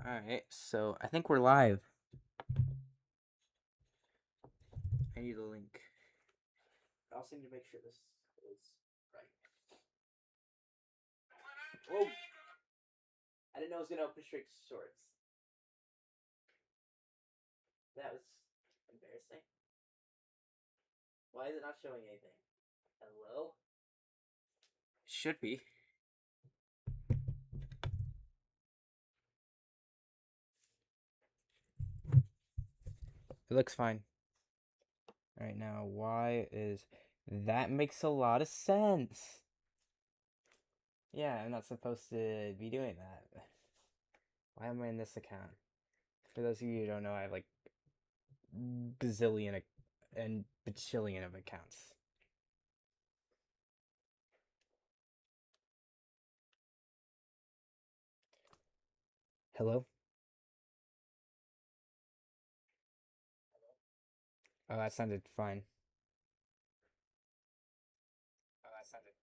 Alright, so I think we're live. I need a link. I also need to make sure this is right. Whoa! I didn't know it was gonna open straight to shorts. That was embarrassing. Why is it not showing anything? Hello? Should be. It looks fine. Alright, now why is... That makes a lot of sense. Yeah, I'm not supposed to be doing that. Why am I in this account? For those of you who don't know, I have like bazillion and bajillion of accounts. Hello? Oh, that sounded fine. Oh, that sounded...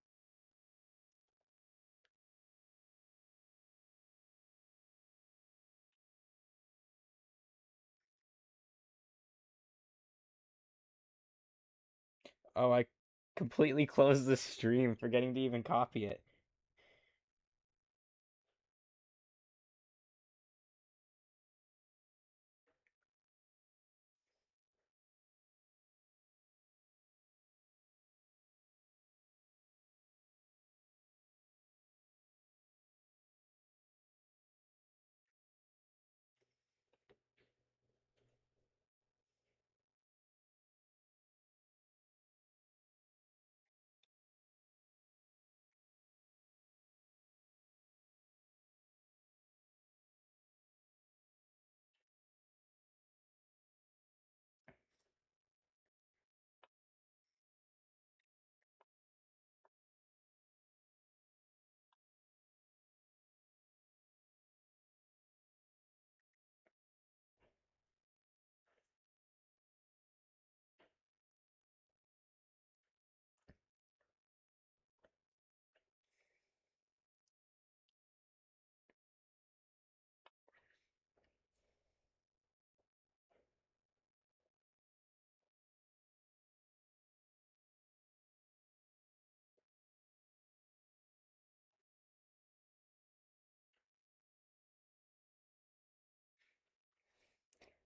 Oh, I completely closed the stream, forgetting to even copy it.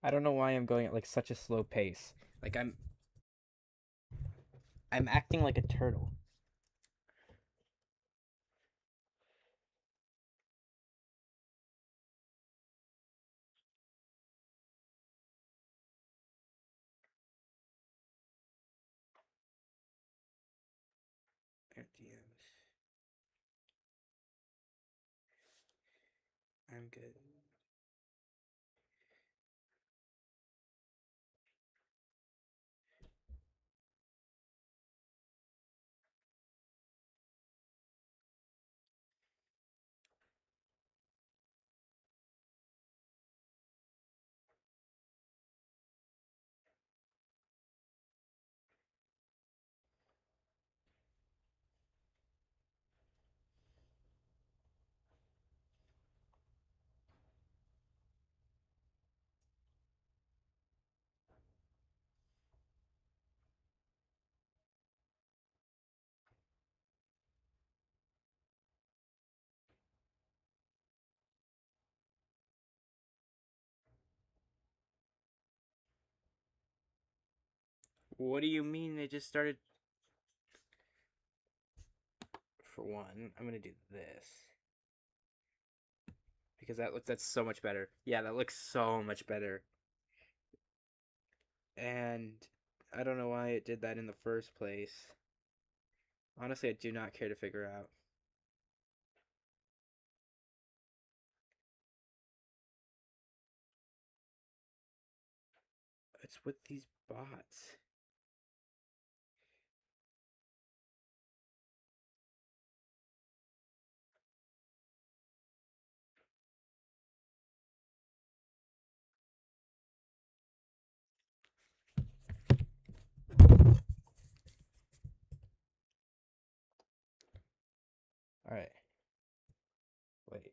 I don't know why I'm going at like such a slow pace. Like I'm acting like a turtle. DMs. I'm good. What do you mean they just started? For one, I'm gonna do this. Because that's so much better. Yeah, that looks so much better. And I don't know why it did that in the first place. Honestly, I do not care to figure out. It's with these bots. All right. Wait.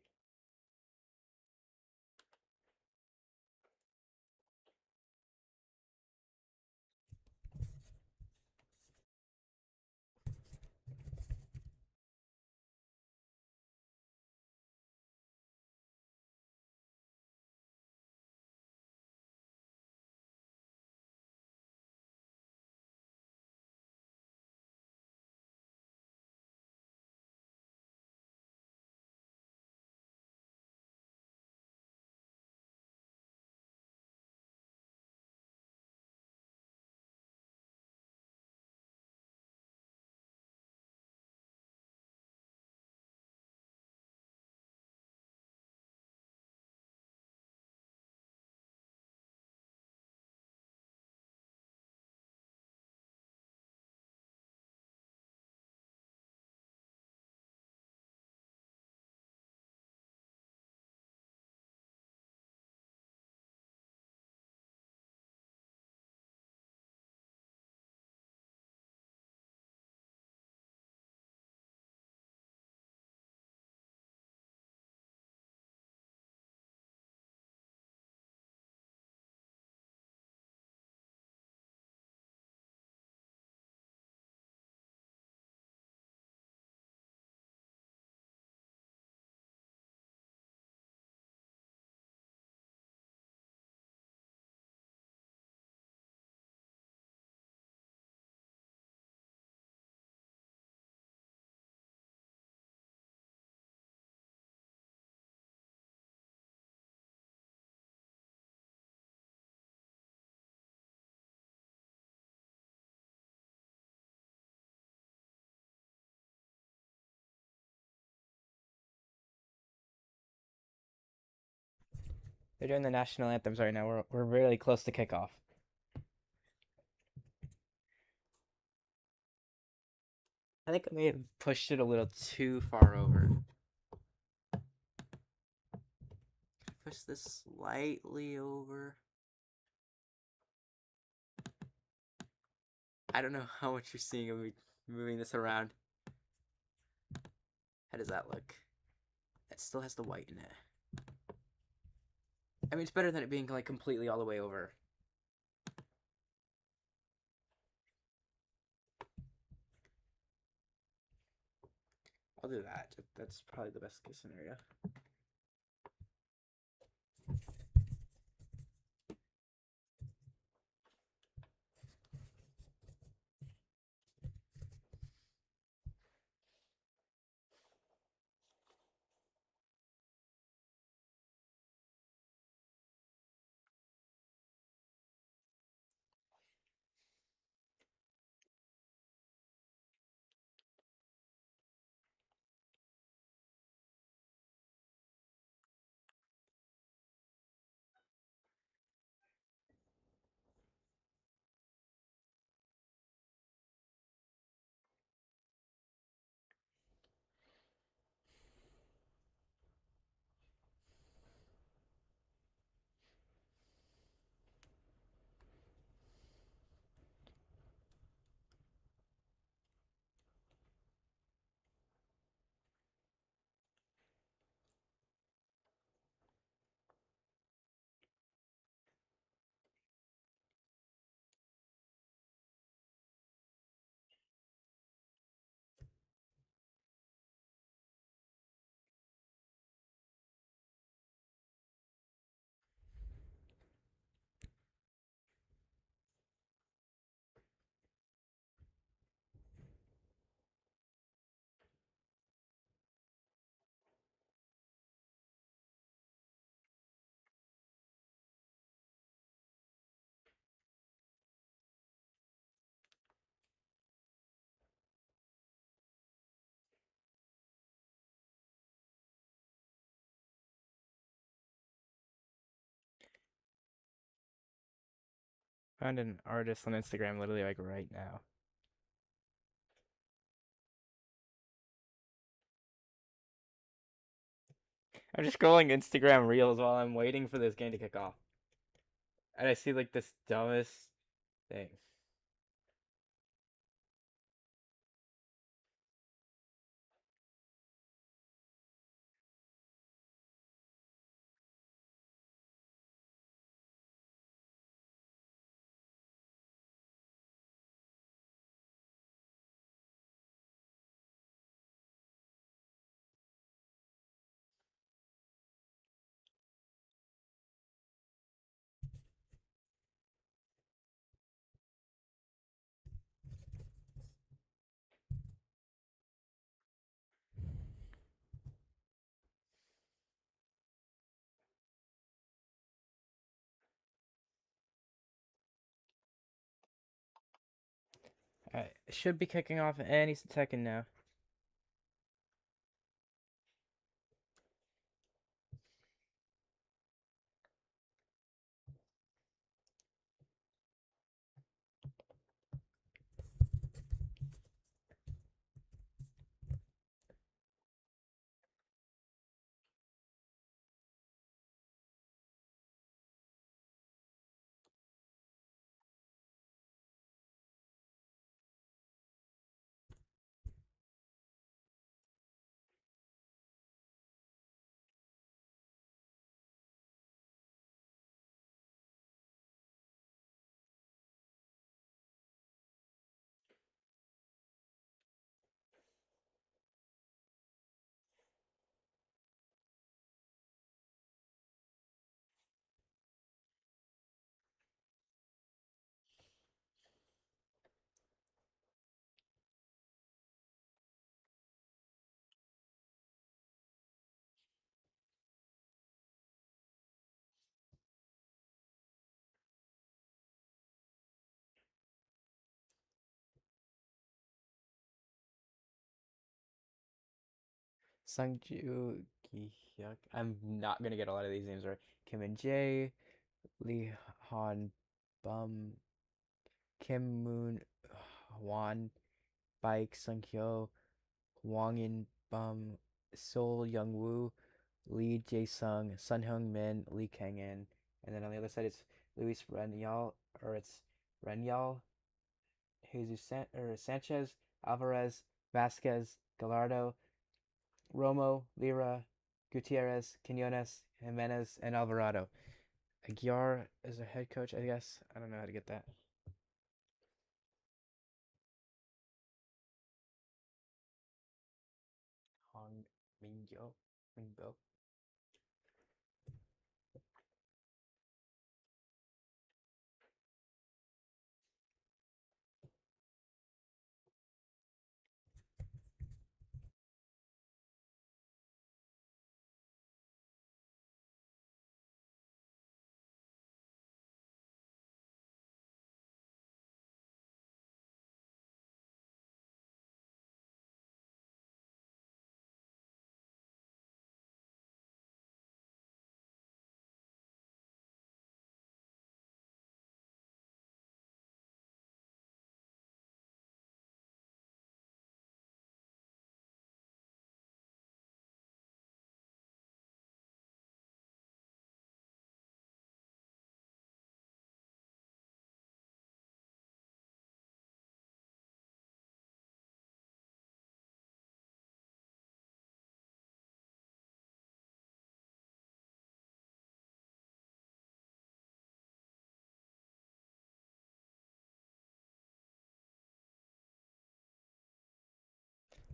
They're doing the national anthems right now. We're really close to kickoff. I think I may have pushed it a little too far over. Push this slightly over. I don't know how much you're seeing of me moving this around. How does that look? It still has the white in it. I mean, it's better than it being like completely all the way over. I'll do that. That's probably the best case scenario. Found an artist on Instagram literally like right now. I'm just scrolling Instagram reels while I'm waiting for this game to kick off. And I see like this dumbest thing. It should be kicking off any second now. Sungju Gi. yuck. I'm not gonna get a lot of these names right. Kim and Jae, Lee Han Bum, Kim Moon, Hwan, Baik Sung Hyo, Hwang In Bum, Sol Young Woo, Lee Jae Sung, Sun Hyung Min, Lee Kang In, and then on the other side it's Luis Renyal, or it's Renyal, Sanchez, Alvarez, Vasquez, Gallardo, Romo, Lira, Gutierrez, Quinones, Jimenez, and Alvarado. Aguiar is a head coach, I guess. I don't know how to get that. Hong Mingyo. Mingbo.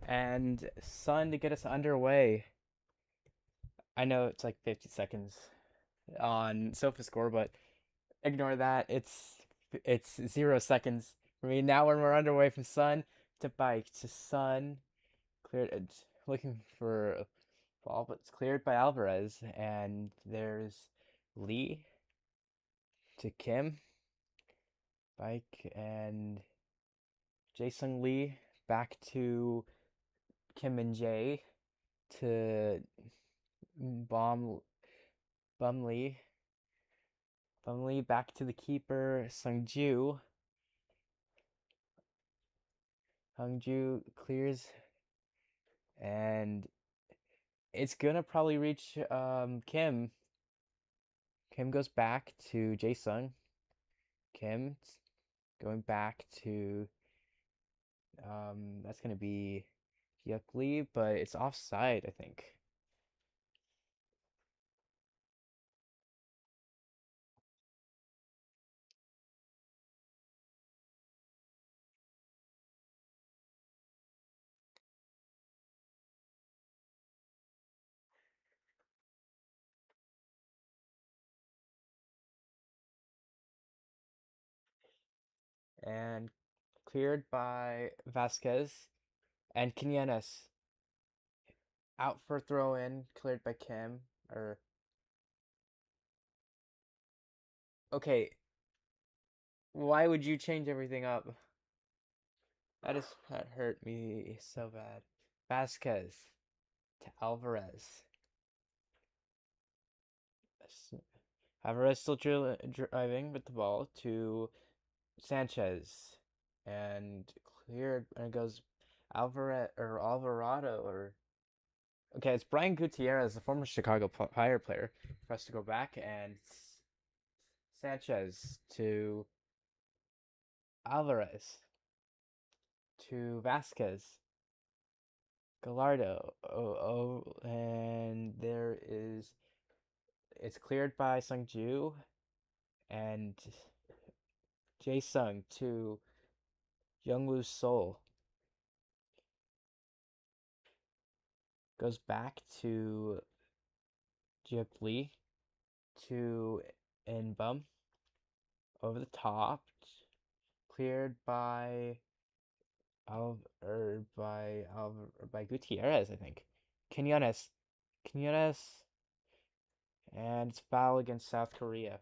And Sun to get us underway. I know it's like 50 seconds on SofaScore, but ignore that. It's 0 seconds for me now when we're underway from Sun to Bike to Sun. Cleared. Looking for a ball, but it's cleared by Alvarez, and there's Lee to Kim, Bike, and Jae Lee back to Kim and Jae to Bomb Bum Lee. Bum Lee back to the keeper, Sungju. Hungju clears, and it's gonna probably reach Kim. Kim goes back to Jae. Kim going back to that's gonna be Hyuk Lee, but it's offside, I think. And cleared by Vasquez and Quinones out for throw in, cleared by Kim. Or okay, why would you change everything up? That hurt me so bad. Vasquez to Alvarez. Alvarez still driving with the ball to Sanchez, and cleared, and it goes Alvarez or Alvarado or okay, it's Brian Gutierrez, the former Chicago Fire player, for us to go back, and Sanchez to Alvarez to Vasquez, Gallardo. And there is it's cleared by Sungju and Jae Sung to Youngwoo Seoul. Goes back to Jip Lee to Inbum over the top, cleared by by Gutierrez, I think. Quinones, Quinones, and it's foul against South Korea.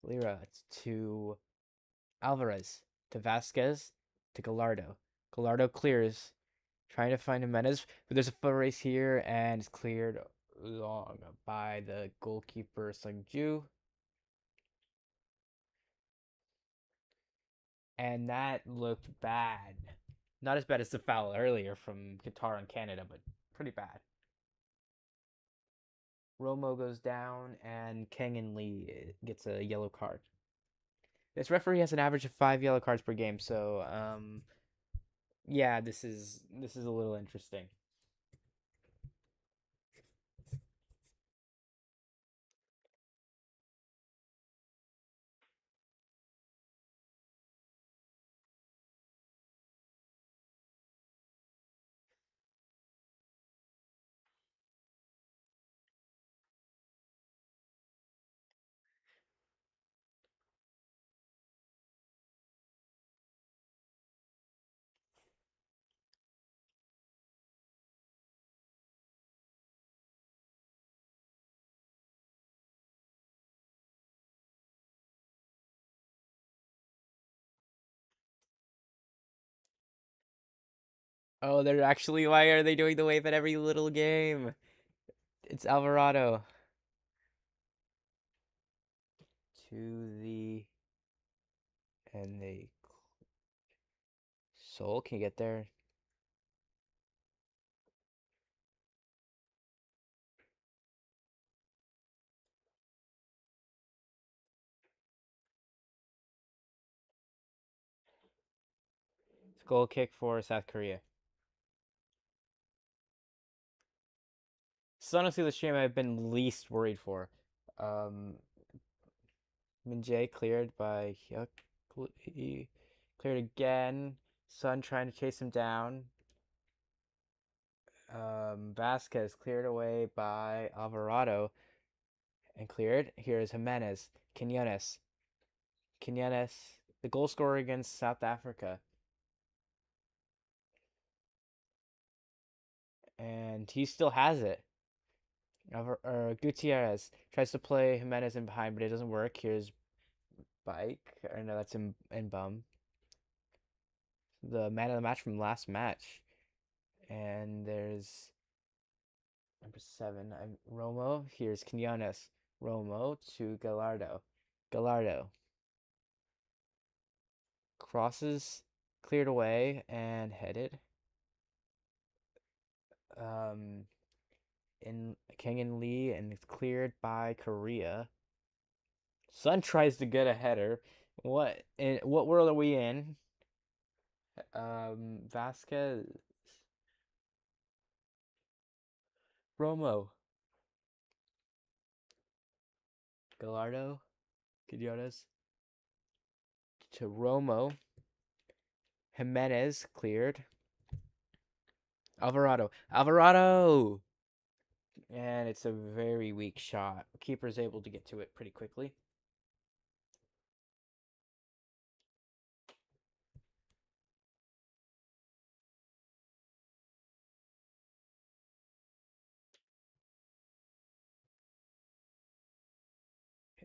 Lira to Alvarez to Vasquez to Gallardo. Gallardo clears, trying to find Jimenez, but there's a foot race here and it's cleared long by the goalkeeper Sungju. And that looked bad. Not as bad as the foul earlier from Qatar and Canada, but pretty bad. Romo goes down, and Kang and Lee gets a yellow card. This referee has an average of 5 yellow cards per game, so yeah, this is a little interesting. Oh, they're actually. Why are they doing the wave at every little game? It's Alvarado to the and they Soul can get there. It's goal kick for South Korea. This is honestly the stream I've been least worried for. Um, Min Jae cleared by Hyuk. Cleared again. Sun trying to chase him down. Vasquez cleared away by Alvarado and cleared. Here is Jimenez. Quinones. Quinones, the goal scorer against South Africa. And he still has it. Gutierrez tries to play Jimenez in behind, but it doesn't work. Here's Bike. Or no, that's in Bum. The man of the match from last match. And there's number 7. Romo. Here's Quinones. Romo to Gallardo. Gallardo crosses, cleared away, and headed. Um, in Kang and Lee, and it's cleared by Korea. Sun tries to get a header. What world are we in? Vasquez, Romo, Gallardo, Quinones to Romo. Jimenez cleared. Alvarado, and it's a very weak shot. Keeper's able to get to it pretty quickly.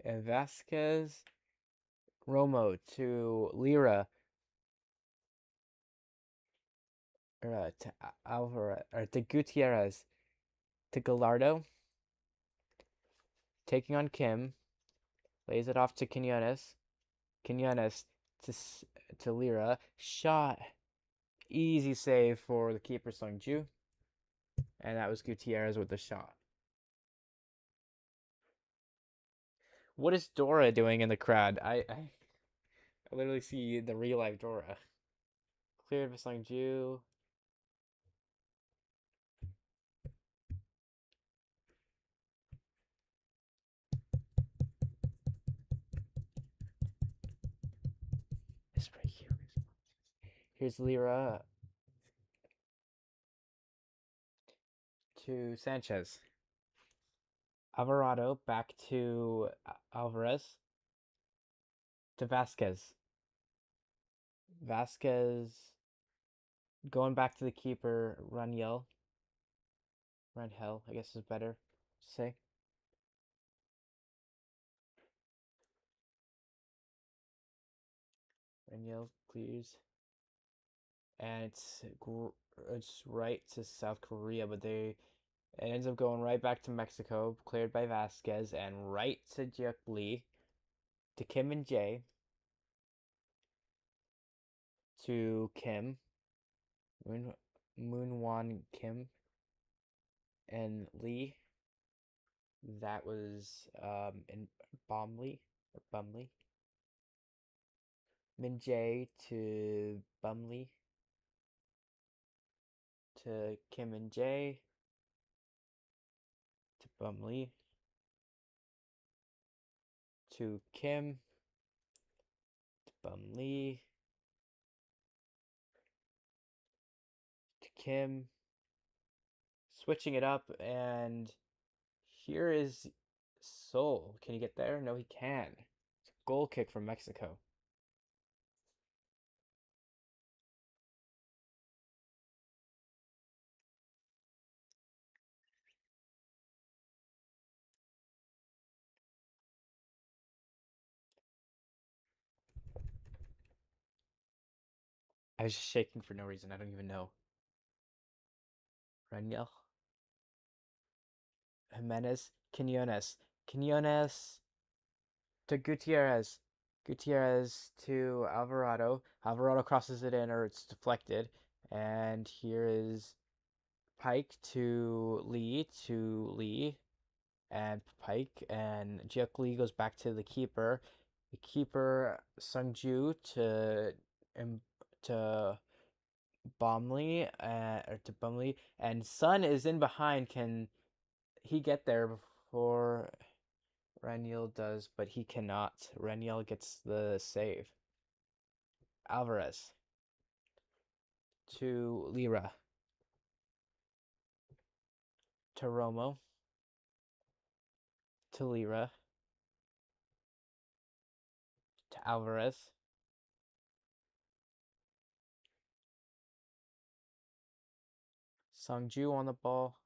And Vasquez, Romo to Lira, to Alvarez, or to Gutierrez, to Gallardo, taking on Kim, lays it off to Quinones. Quinones to Lira, shot, easy save for the keeper Sungju, and that was Gutierrez with the shot. What is Dora doing in the crowd? I literally see the real life Dora. Cleared for Sungju. It's right here. Here's Lira to Sanchez. Alvarado back to Alvarez to Vasquez. Vasquez going back to the keeper, Rangel. Rangel, I guess is better to say. Raniel clears, and it's right to South Korea, but it ends up going right back to Mexico, cleared by Vasquez, and right to Juk Lee, to Kim and Jay, to Kim, Moon Won Kim, and Lee. That was in Bomley or Bumley. Min Jae to Bumley, to Kim and Jay, to Bumley, to Kim, to Bumley, to Kim. Switching it up, and here is Seoul. Can he get there? No, he can. It's a goal kick from Mexico. I was just shaking for no reason. I don't even know. Raniel, Jimenez, Quinones, Quinones to Gutierrez, Gutierrez to Alvarado. Alvarado crosses it in, or it's deflected. And here is Pike to Lee, and Pike, and Jiuk Lee goes back to the keeper. The keeper Sungju to Bomley, or to Bumley, and Sun is in behind. Can he get there before Raniel does? But he cannot. Raniel gets the save. Alvarez to Lira, to Romo, to Lira, to Alvarez, Sungju on the ball,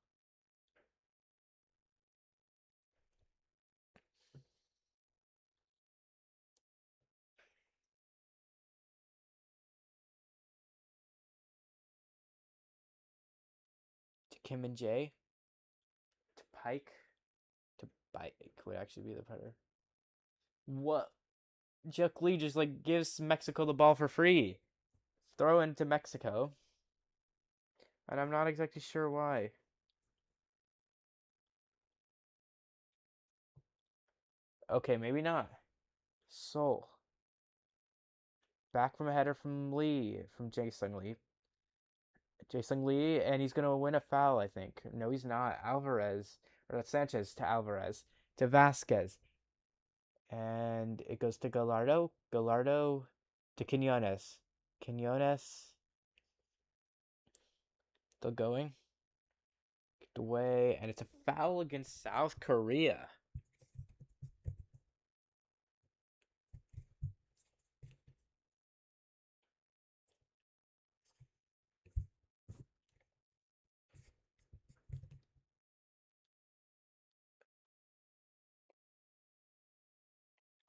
to Kim and Jay, to Pike, to Bike would actually be the better. What? Juk Lee just like gives Mexico the ball for free. Throw into Mexico. And I'm not exactly sure why. Okay, maybe not. Seoul. Back from a header from Lee, from Jason Lee. Jason Lee, and he's gonna win a foul, I think. No, he's not. Alvarez, or that's Sanchez to Alvarez, to Vasquez. And it goes to Gallardo. Gallardo to Quinones. Quinones still going. Kicked away, and it's a foul against South Korea.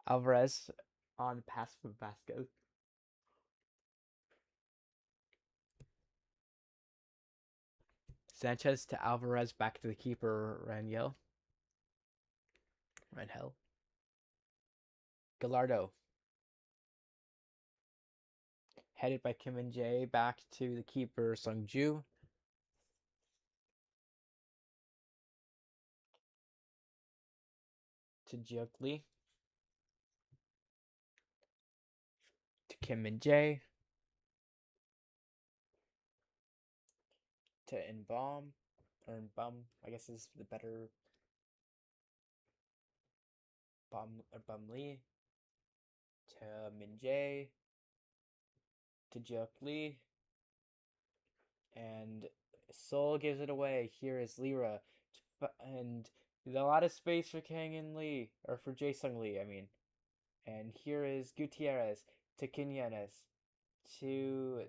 Alvarez on pass from Vasquez. Sanchez to Alvarez, back to the keeper, Rangel. Rangel. Gallardo. Headed by Kim and Jae, back to the keeper, Sungju. To Jiuk Lee. To Kim and Jae. To Inbom. Or Inbum, I guess is the better. Bum Lee. To Min Jae. To Jiuk Lee. And Seoul gives it away. Here is Lira. And a lot of space for Kang and Lee. Or for Jae-sung Lee, I mean. And here is Gutierrez to Quinones. To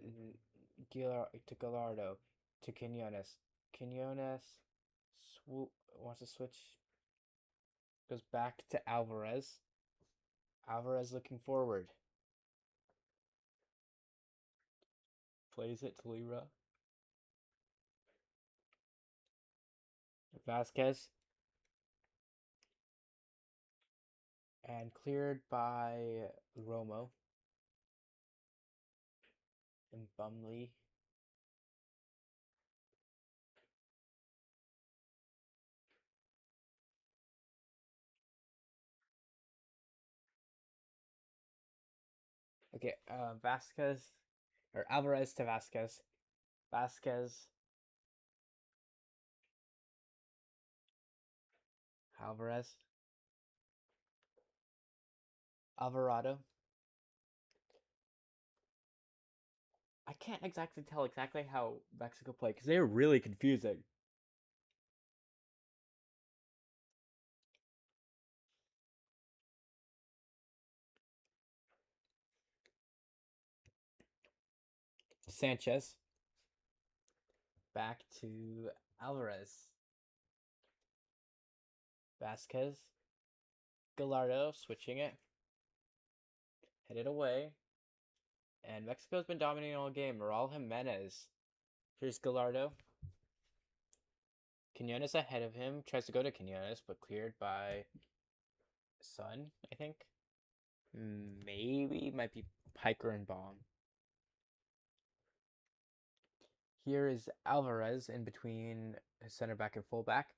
Gallardo. To Quinones. Quinones wants to switch. Goes back to Alvarez. Alvarez looking forward. plays it to Lira. Vasquez. And cleared by Romo and Bumley. Okay, Vasquez or Alvarez to Vasquez. Vasquez. Alvarez. Alvarado. I can't exactly tell exactly how Mexico played because they're really confusing. Sanchez. Back to Alvarez. Vasquez. Gallardo switching it. Headed away. And Mexico's been dominating all game. Raul Jimenez. Here's Gallardo. Quinones ahead of him. Tries to go to Quinones, but cleared by Sun, I think. Maybe. Might be Piker and Baum. Here is Alvarez in between center back and fullback.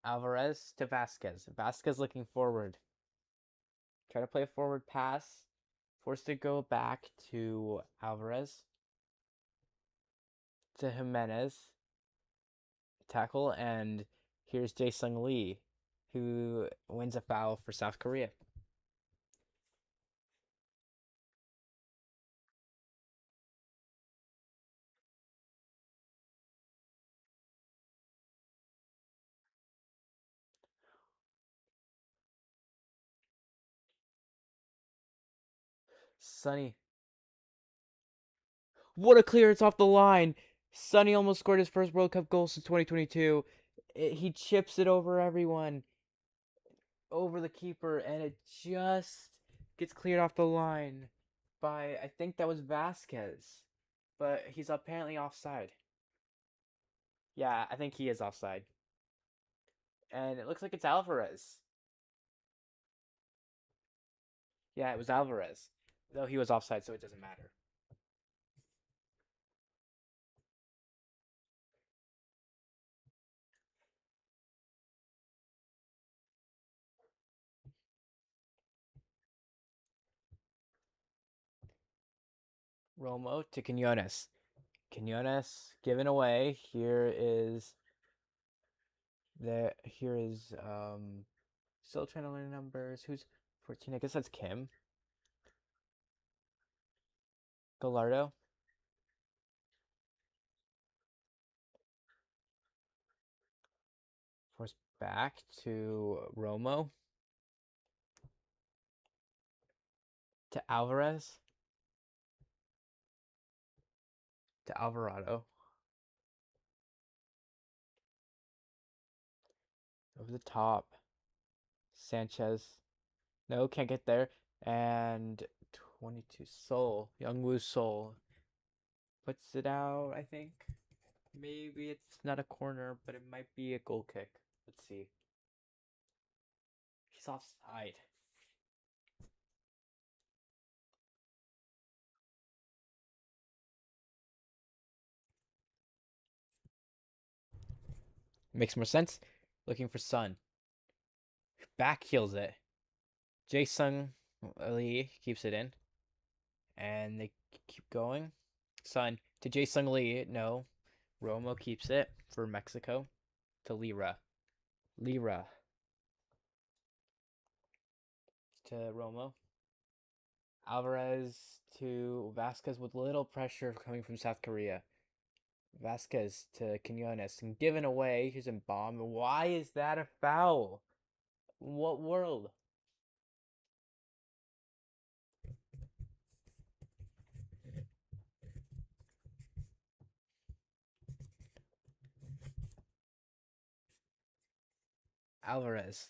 Alvarez to Vasquez. Vasquez looking forward. Try to play a forward pass. Forced to go back to Alvarez. To Jimenez. Tackle, and here's Jae-Sung Lee, who wins a foul for South Korea. Sonny. What a clearance off the line! Sonny almost scored his first World Cup goal since 2022. He chips it over everyone, over the keeper, and it just gets cleared off the line by, I think that was Vasquez. But he's apparently offside. Yeah, I think he is offside. And it looks like it's Alvarez. Yeah, it was Alvarez. Though he was offside, so it doesn't matter. Romo to Quinones. Quinones given away. Here is still trying to learn numbers. Who's 14? I guess that's Kim. Gallardo. Forced back to Romo. To Alvarez. To Alvarado. Over the top. Sanchez. No, can't get there. And 22 Soul. Youngwoo Soul. Puts it out, I think. Maybe it's not a corner, but it might be a goal kick. Let's see. He's offside. Makes more sense. Looking for Sun. Back heels it. Jae-Sung Lee keeps it in. And they keep going. Sun to Jae-Sung Lee. No. Romo keeps it for Mexico. To Lira. Lira. To Romo. Alvarez to Vasquez with little pressure coming from South Korea. Vasquez to Quinones. And given away. Here's a bomb. Why is that a foul? What world? Alvarez.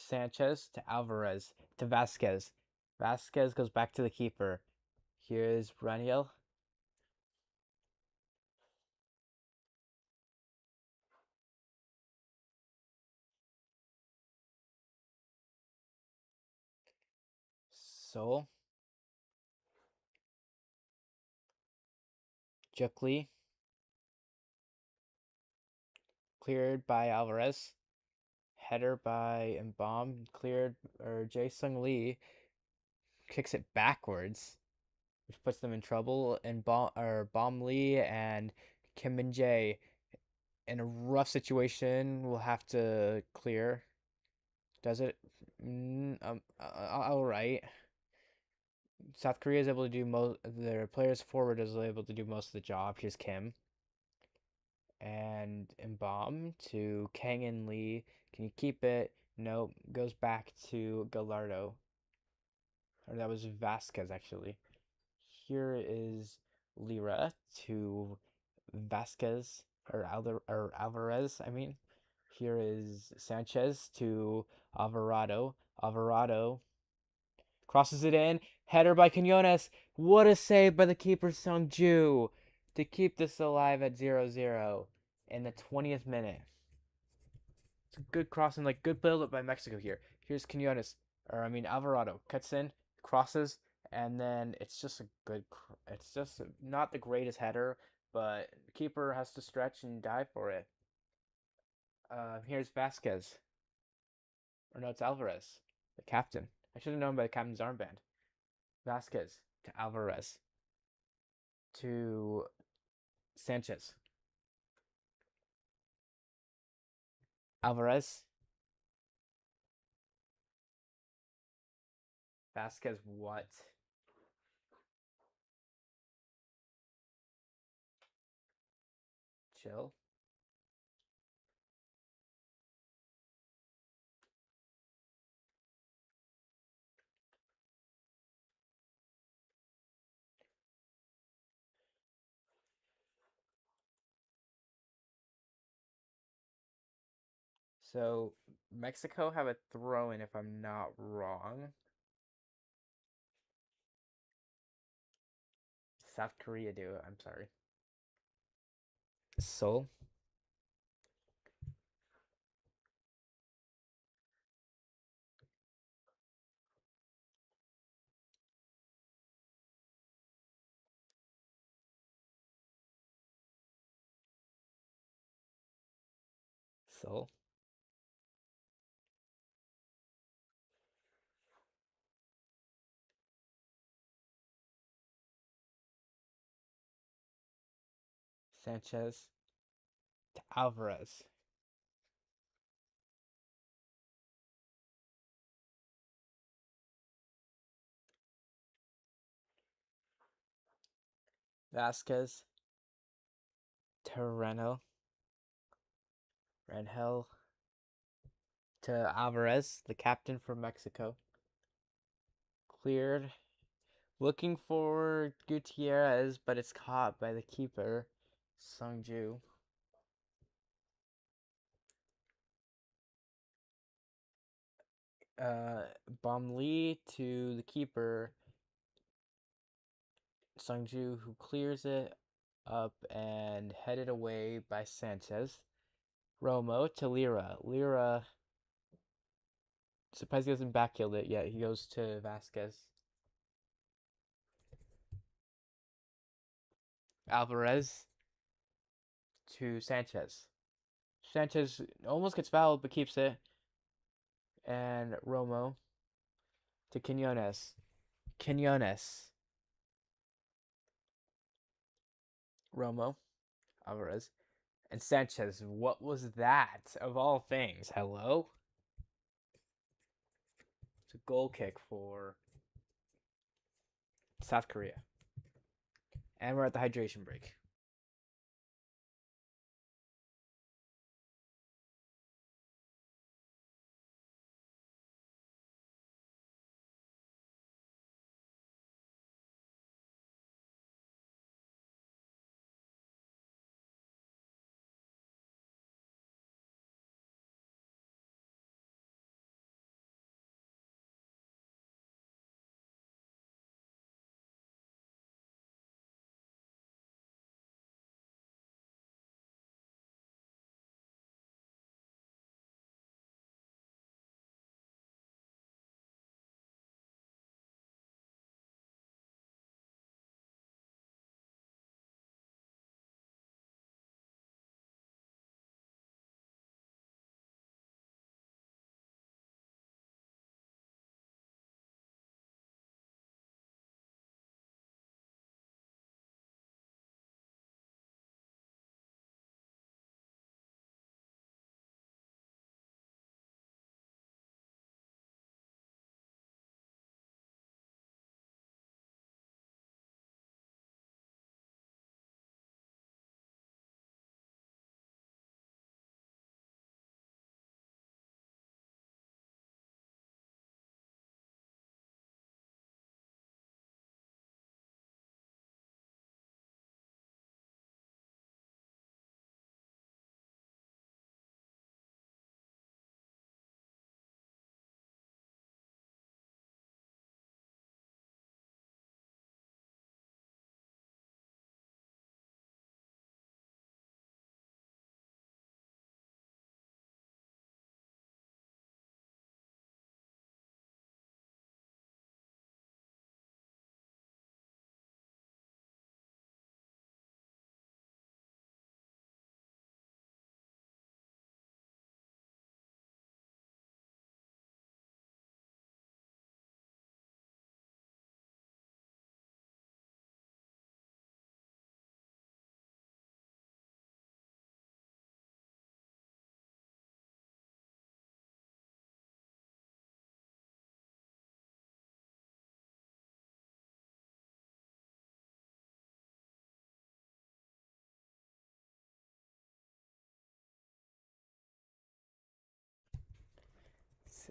Sanchez to Alvarez to Vasquez. Vasquez goes back to the keeper. Here's Raniel. Sol. Jukli. Cleared by Alvarez. Header by Mbom. Cleared, or Jae-Sung Lee kicks it backwards, which puts them in trouble. And Bom Lee and Kim Min Jae in a rough situation will have to clear. Does it? All right. South Korea is able to do most. Their players forward is able to do most of the job. Here's Kim and Mbom to Kang and Lee. Can you keep it? Nope. Goes back to Gallardo. Or that was Vasquez actually. Here is Lira to Vasquez or Alvarez. I mean, here is Sanchez to Alvarado. Alvarado crosses it in. Header by Quinones. What a save by the keeper Sungju to keep this alive at 0-0 in the 20th minute. It's a good crossing, like good build up by Mexico here. Here's Quinones, or I mean Alvarado cuts in, crosses, and then it's just a good. It's just not the greatest header, but the keeper has to stretch and dive for it. Here's Vasquez, or no, it's Alvarez, the captain. I should have known by the captain's armband. Vasquez to Alvarez to Sanchez. Alvarez. Vasquez what? Chill. So Mexico have a throw in if I'm not wrong. South Korea do. I'm sorry. Seoul. Seoul. Sanchez to Alvarez. Vasquez to Rangel. Rangel to Alvarez, the captain from Mexico. Cleared. Looking for Gutierrez, but it's caught by the keeper, Sungju. Bom Lee to the keeper, Sungju, who clears it up and headed away by Sanchez. Romo to Lira. Lira, surprised he hasn't backhilled it yet. He goes to Vasquez. Alvarez to Sanchez. Sanchez almost gets fouled but keeps it. And Romo to Quinones. Quinones. Romo. Alvarez. And Sanchez. What was that? Of all things. Hello? It's a goal kick for South Korea. And we're at the hydration break.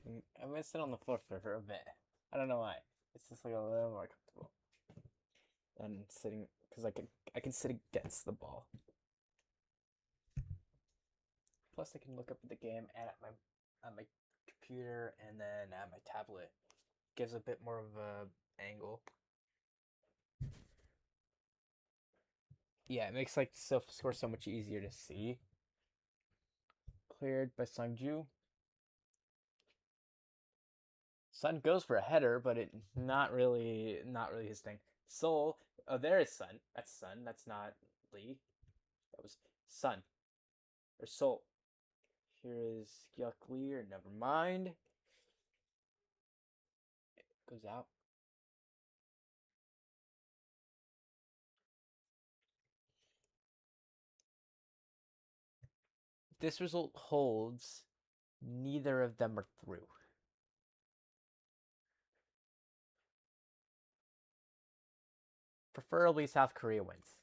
I'm gonna sit on the floor for a bit. I don't know why. It's just like a little more comfortable than sitting because I can sit against the ball. Plus, I can look up at the game and at my computer and then at my tablet. Gives a bit more of a angle. Yeah, it makes like the score so much easier to see. Cleared by Sungju. Sun goes for a header, but it not really his thing. Seoul, oh there is Sun. That's Sun. That's not Lee. That was Sun or Seoul. Here is Gyuk Lee, or never mind. It goes out. If this result holds, neither of them are through. Preferably South Korea wins.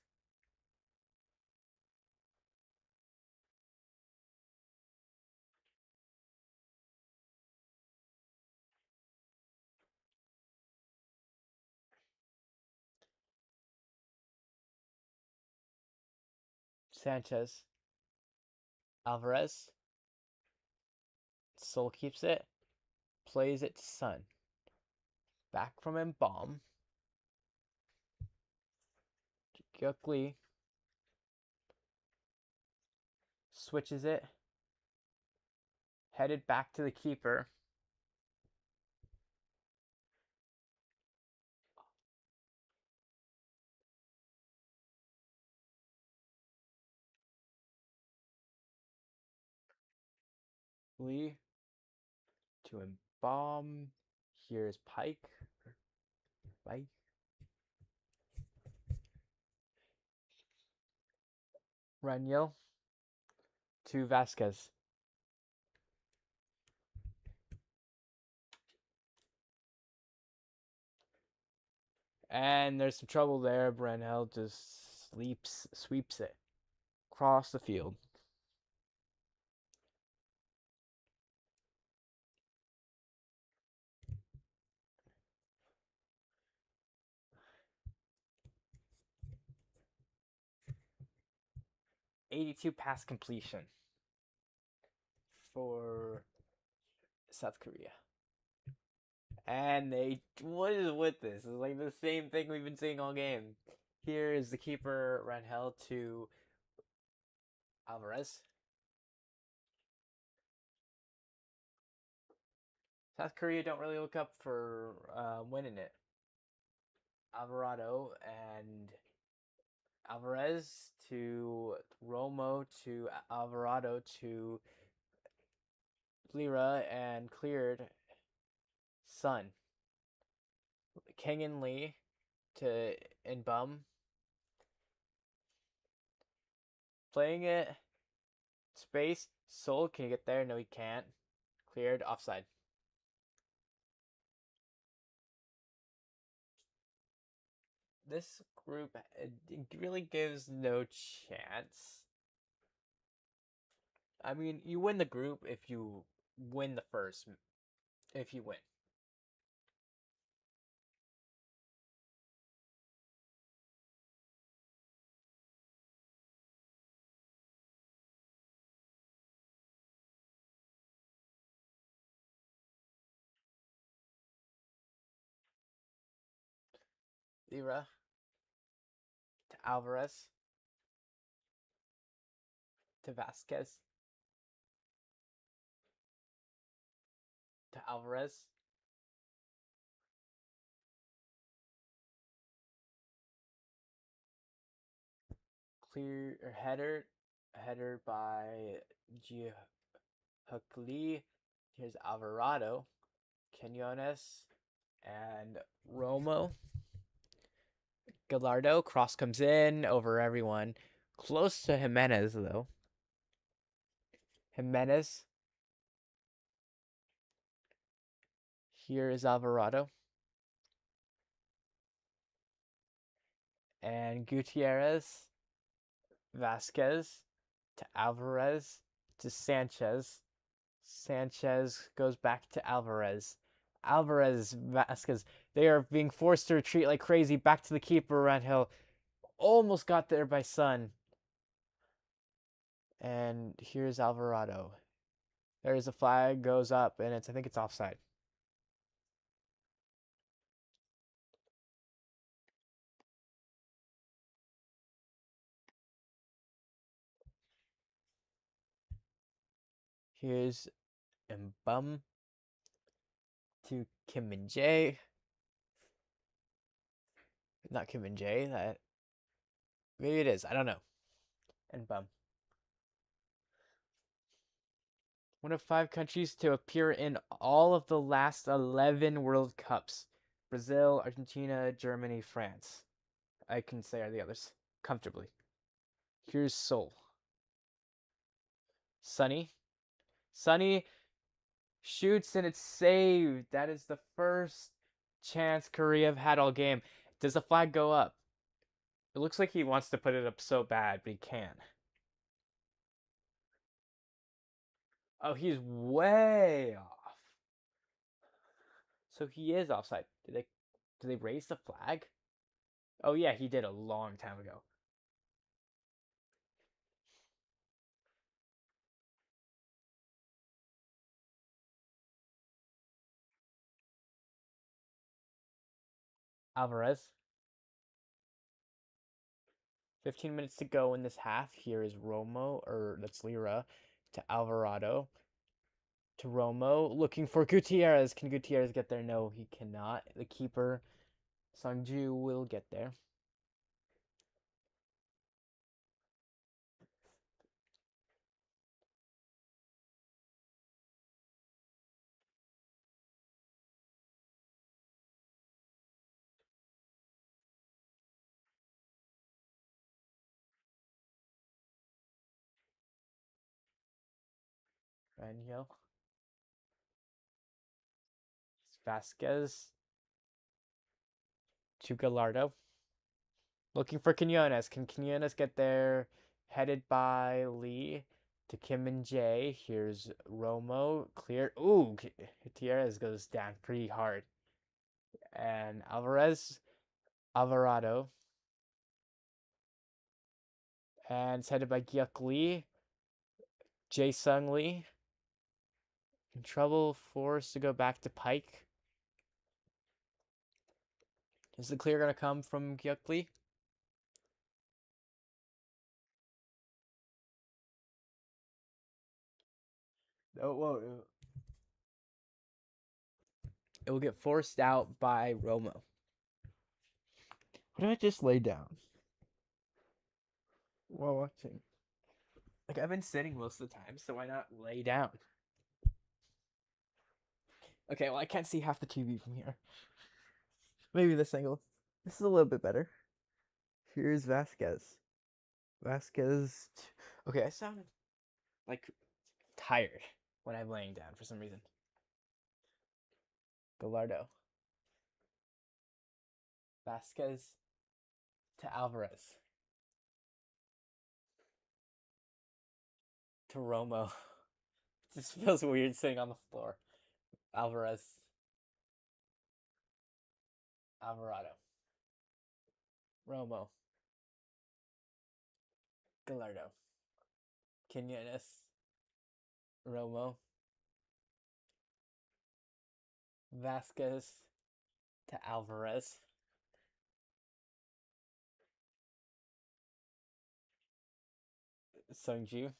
Sanchez, Alvarez, Seoul keeps it, plays it to Sun. Back from him, bomb. Gyuk Lee switches it, headed back to the keeper. Lee to him, bomb. Here's Pike. Pike. Raniel to Vasquez. And there's some trouble there. Branhell just sweeps it across the field. .82 pass completion for South Korea. And what is with this? It's like the same thing we've been seeing all game. Here is the keeper, Rangel, to Alvarez. South Korea don't really look up for winning it. Alvarado and Alvarez to Romo to Alvarado to Lira and cleared Sun. King and Lee to Inbum. Playing it. Space. Soul, can you get there? No, he can't. Cleared. Offside. This group really gives no chance. I mean, you win the group if you win the first. If you win. Lira to Alvarez to Vasquez to Alvarez. Clear or header by Ji Lee. Here's Alvarado, Quinones, and Romo. Gallardo cross comes in over everyone, close to Jimenez though. Jimenez. Here is Alvarado. And Gutierrez, Vasquez to Alvarez to Sanchez. Sanchez goes back to Alvarez. Alvarez, Vasquez. They are being forced to retreat like crazy. Back to the keeper, Hill. Almost got there by Sun. And here's Alvarado. There's a flag, goes up, and I think it's offside. Here's Mbum to Kim and Jay. Not Kim and Jay. That maybe it is. I don't know. Mbum. One of 5 countries to appear in all of the last 11 World Cups. Brazil, Argentina, Germany, France. I can say are the others comfortably. Here's Seoul. Sunny. Sunny shoots and it's saved. That is the first chance Korea have had all game. Does the flag go up? It looks like he wants to put it up so bad, but he can't. Oh, he's way off. So he is offside. Did they raise the flag? Oh yeah, he did a long time ago. Alvarez. 15 minutes to go in this half. Here is Romo, or that's Lira, to Alvarado. To Romo, looking for Gutierrez. Can Gutierrez get there? No, he cannot. The keeper, Sungju, will get there. Ranyo. Vasquez. To Gallardo. Looking for Quinones. Can Quinones get there? Headed by Lee to Kim and Jay. Here's Romo. Clear. Ooh, Gutierrez goes down pretty hard. And Alvarado. And it's headed by Gyuk Lee. Jae Sung Lee. In trouble, forced to go back to Pike. Is the clear going to come from Gyuk Lee? Oh, whoa. It will get forced out by Romo. Why did I just lay down while watching? Like, I've been sitting most of the time, so why not lay down? Okay, well, I can't see half the TV from here. Maybe this angle. This is a little bit better. Here's Vasquez. Vasquez. Okay, I sound like tired when I'm laying down for some reason. Gallardo. Vasquez to Alvarez. To Romo. It just feels weird sitting on the floor. Alvarez. Alvarado. Romo. Gallardo. Quinones. Romo. Vasquez to Alvarez. Sungju.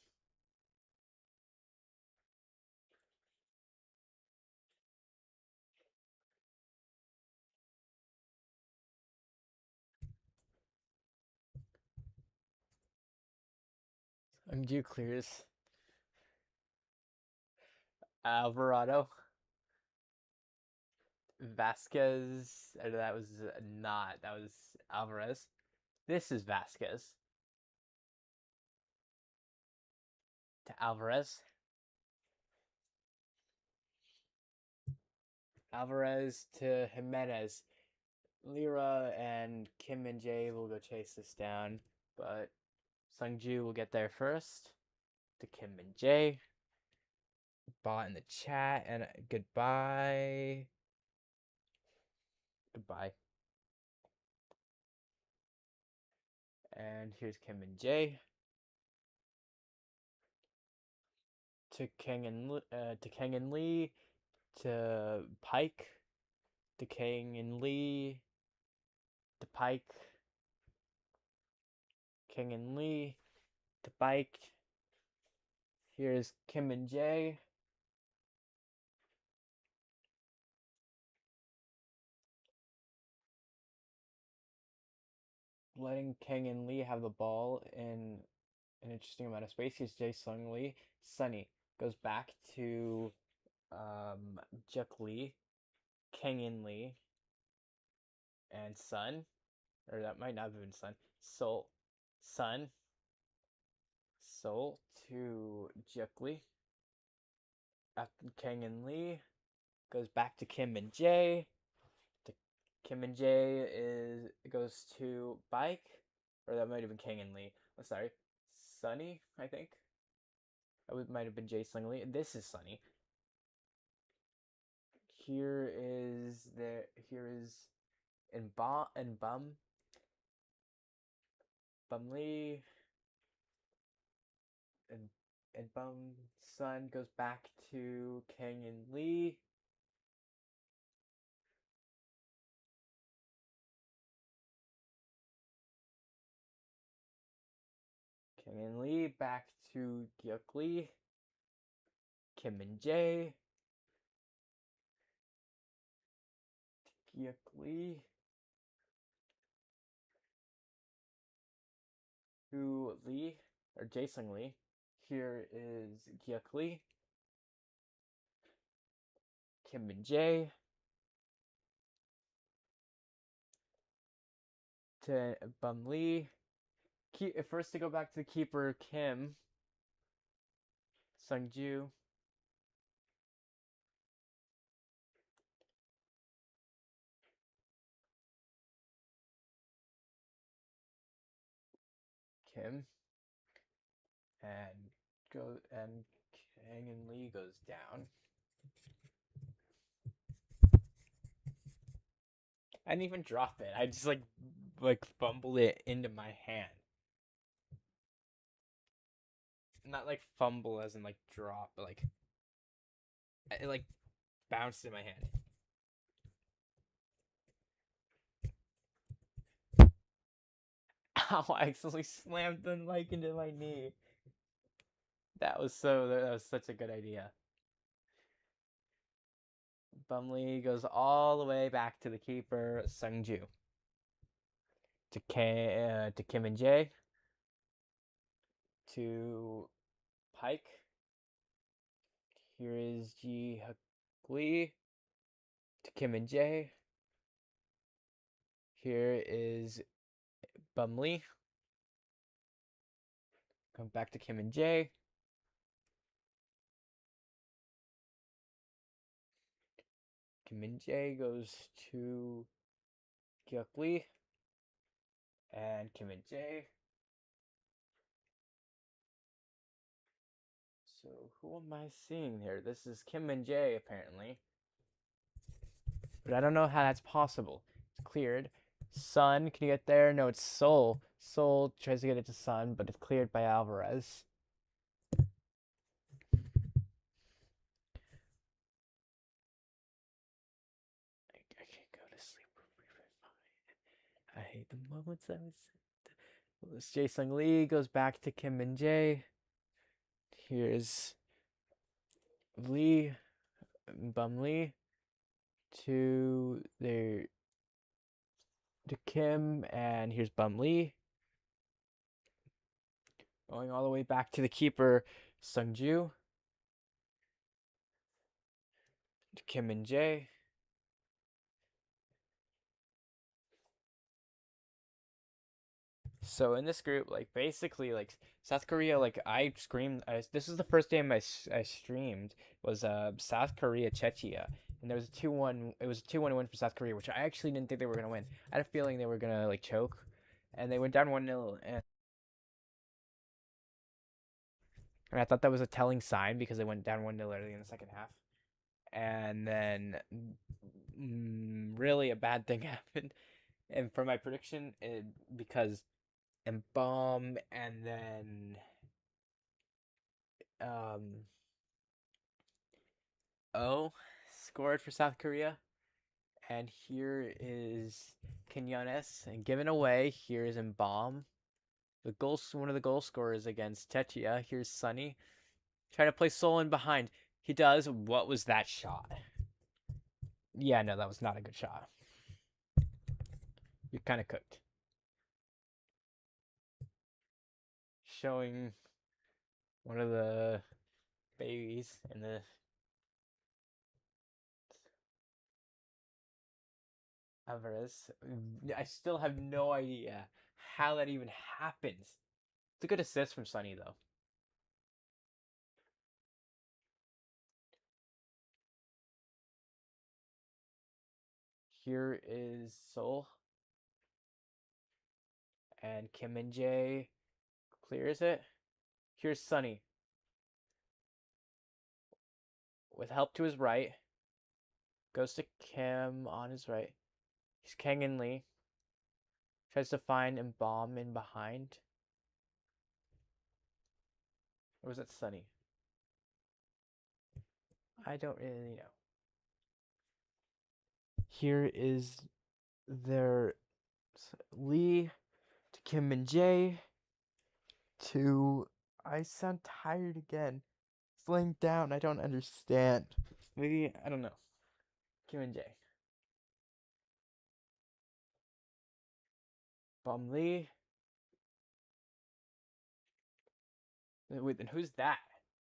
Sungju clears. Alvarado. Vasquez. That was not. That was Alvarez. This is Vasquez. To Alvarez. Alvarez to Jimenez. Lira and Kim and Jay will go chase this down, but Sungju will get there first to Kim and Jay. bot in the chat, and goodbye. Goodbye. And here's Kim and Jay. To Kang and Lee, to Pike, to Kang and Lee, to Pike, Kang and Lee, to Pike. Here's Kim and Jay. Letting Kang and Lee have the ball in an interesting amount of space. Here's Jae Sung Lee. Sunny goes back to Juk Lee, Kang In Lee, and Sun. Or that might not have been Sun. Sun, Sol to Juk Lee. After Kang In Lee goes back to Kim and Jay. To Kim and Jay goes to Bike, or that might have been Kang and Lee. I'm sorry, Sunny, I think. That might have been Jae Sung Lee. This is Sunny. Here is and Bum Lee and Bum Sun goes back to Kang and Lee. Kang and Lee back to Gyuk Lee. Kim and Jay. Gyuk Lee. To Lee, or Jae Sung Lee. Here is Gyuk Lee. Kim and Jay. To Bum Lee. First to go back to the keeper, Kim. Sungju. Kim. And Kang and Lee goes down. I didn't even drop it. I just like fumbled it into my hand. Not like fumble as in like drop, but like it like bounced in my hand. Ow, I accidentally slammed the mic into my knee. That was such a good idea. Bumley goes all the way back to the keeper, Sungju. To Kim and Jay. To Pike. Here is Ji Lee. To Kim and Jay. Here is Bumley. Come back to Kim and Jay. Kim and Jay goes to Gyuk Lee. And Kim and Jay. So who am I seeing here? This is Kim and Jay, apparently. But I don't know how that's possible. It's cleared. Sun, can you get there? No, it's Sol. Sol tries to get it to Sun, but it's cleared by Alvarez. I can't go to sleep. I hate the moments I was. Jae Sung Lee goes back to Kim and Jay. Here's Lee, Bum Lee, to Kim, and here's Bum Lee. Going all the way back to the keeper, Sungju. To Kim and Jay. So in this group, like basically, like South Korea, like I screamed. This is the first game I streamed was South Korea Czechia, and there was a 2-1. It was a 2-1 win for South Korea, which I actually didn't think they were gonna win. I had a feeling they were gonna like choke, and they went down 1-0. And I thought that was a telling sign because they went down 1-0 early in the second half. And then really a bad thing happened. And for my prediction, because bomb and then um O scored for South Korea. And here is Quinones and given away. Here is Mbom, one of the goal scorers against Techia. Here's Sunny trying to play Sol in behind. He does. What was that shot? Yeah, no, that was not a good shot. You're kind of cooked. Showing one of the babies in the Alvarez. I still have no idea how that even happens. It's a good assist from Sunny though. Here is Sol and Kim and Jae clears it. Here's Sunny with help to his right. Goes to Kim on his right. He's Kang and Lee. Tries to find and bomb in behind. Or was it Sunny? I don't really know. Here is their Lee to Kim and Jae to. I sound tired again. It's laying down. I don't understand. Maybe I don't know. Kim and Jae. Bomb Lee. Wait, then who's that?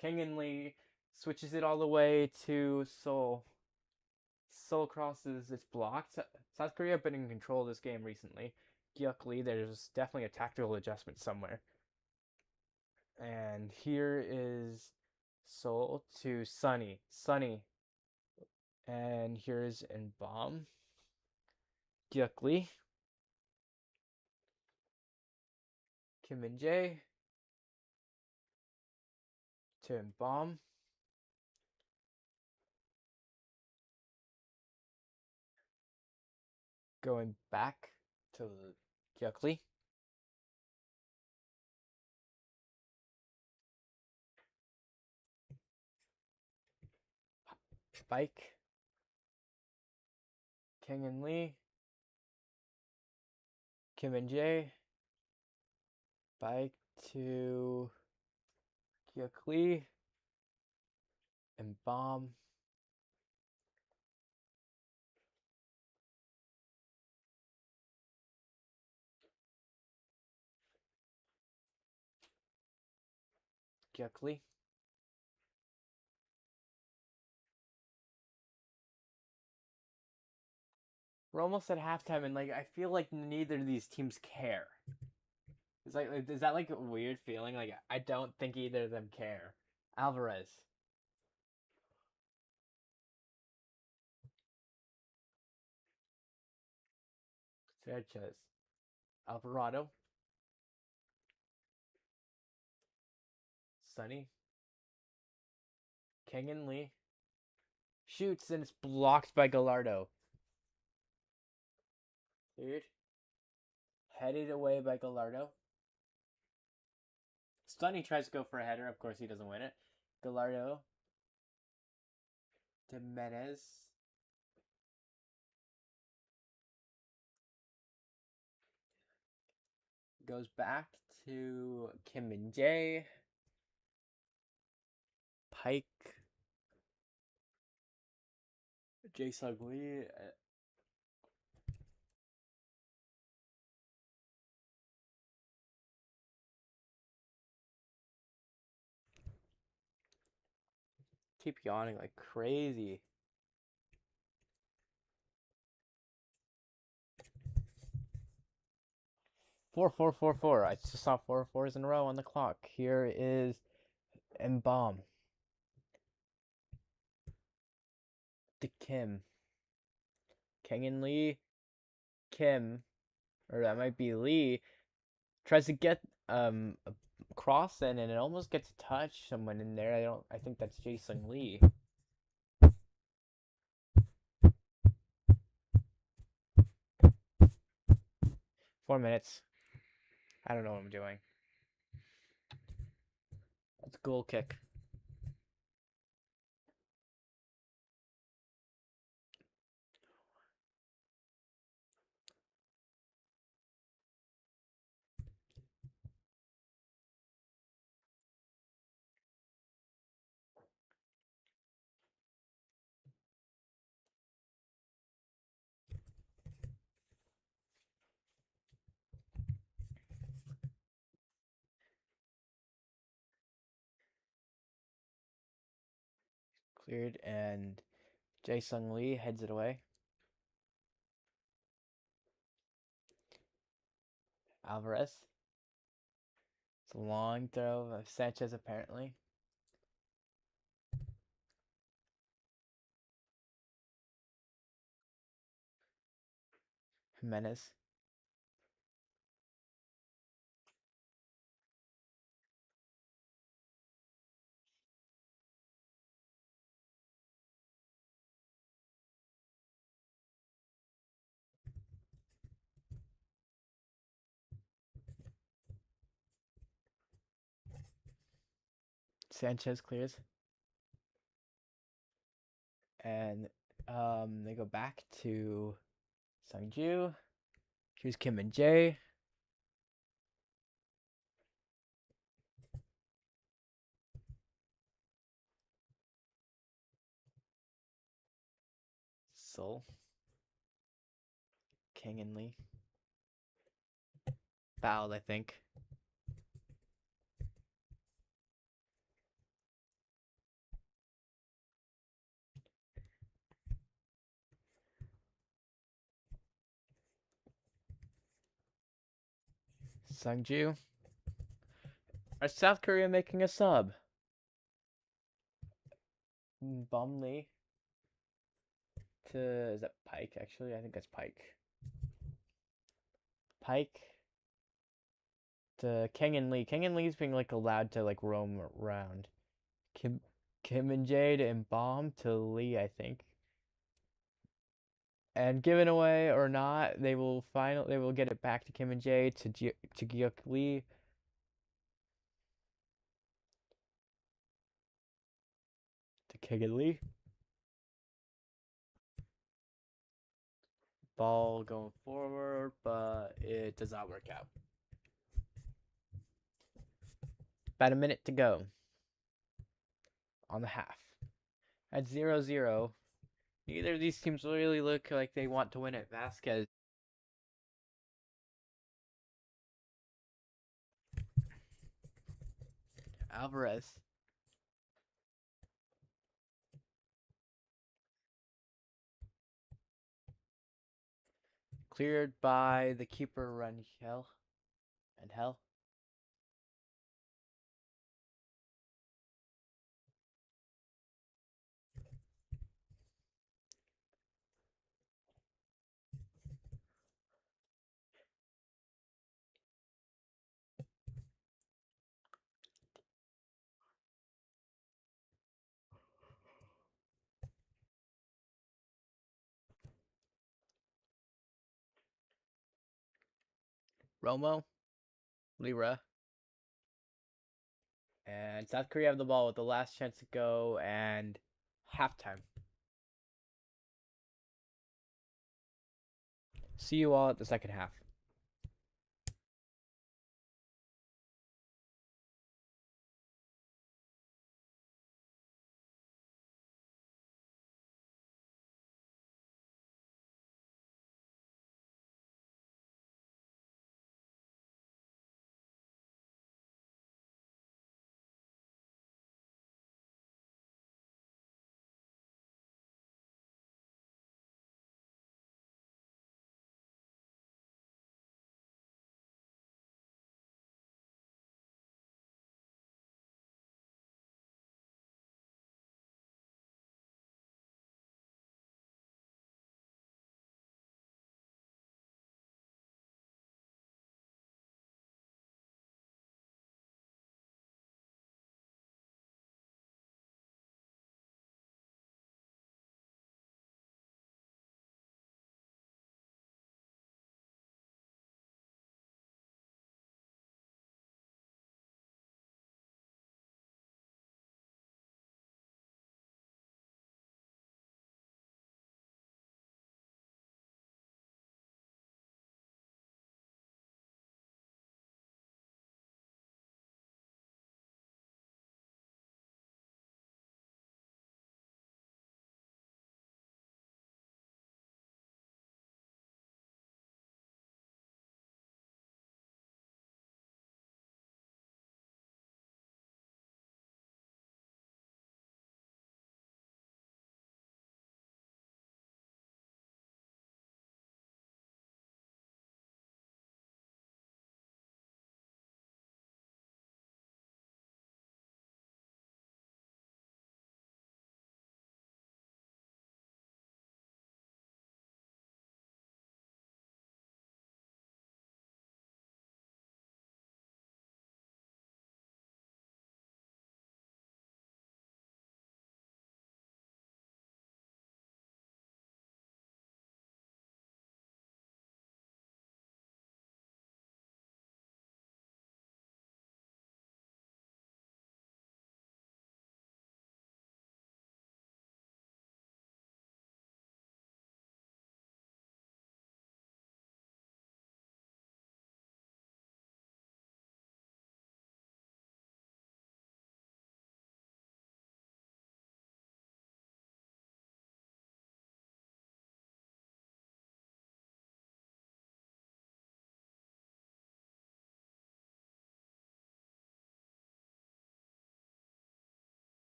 Kang and Lee switches it all the way to Seoul. Seoul crosses, it's blocked. South Korea have been in control of this game recently. Gyuk Lee, there's definitely a tactical adjustment somewhere. And here is Seoul to Sunny. Sunny. And here's Bomb. Gyuk Lee. Kim and Jae. To Bomb. Going back to Gyuk Lee. Spike. King and Lee. Kim and Jae. Spike to Gyuk Lee. And Bomb. Gyuk Lee. We're almost at halftime, and like I feel like neither of these teams care. It's like, is that like a weird feeling? Like I don't think either of them care. Alvarez, Sanchez, Alvarado, Sunny, King and Lee shoots and it's blocked by Gallardo. Dude, headed away by Gallardo. Sunny tries to go for a header. Of course, he doesn't win it. Gallardo, Jimenez. Goes back to Kim and Jae. Pike. Jae Sung Lee. Keep yawning like crazy. 4-4-4-4. I just saw 4-4s in a row on the clock. Here is Mbom. To Kim. Kang and Lee. Kim. Or that might be Lee. Tries to get cross in and it almost gets to touch someone in there. I think that's Jason Lee. 4 minutes. I don't know what I'm doing. That's a goal kick. Cleared, and Jae-Sung Lee heads it away. Alvarez. It's a long throw of Sanchez, apparently. Jimenez. Sanchez clears. And they go back to Sungju. Here's Kim and Jae. Sol. King and Lee. Fouled, I think. Sungju. Are South Korea making a sub? Bum Lee. Is that Pike, actually? I think that's Pike. Pike to King and Lee. King and Lee's being like allowed to like roam around. Kim and Jae to Bomb to Lee, I think. And given away or not, they will get it back to Kim and Jae to Gyuk Lee. To King and Lee. Ball going forward, but it does not work out. About a minute to go on the half. At 0-0, neither of these teams really look like they want to win it. Vasquez. Alvarez. Cleared by the keeper, Rangel. And Hell. Romo. Lira. And South Korea have the ball with the last chance to go and halftime. See you all at the second half.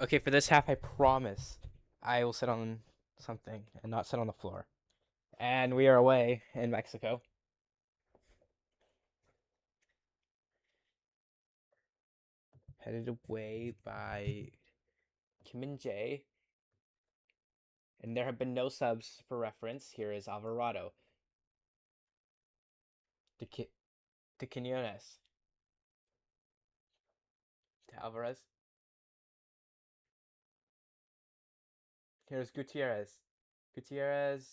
Okay, for this half, I promise I will sit on something and not sit on the floor. And we are away in Mexico. Headed away by Kim and Jay. And there have been no subs for reference. Here is Alvarado. To, to Quinones. To Alvarez. Here's Gutierrez. Gutierrez.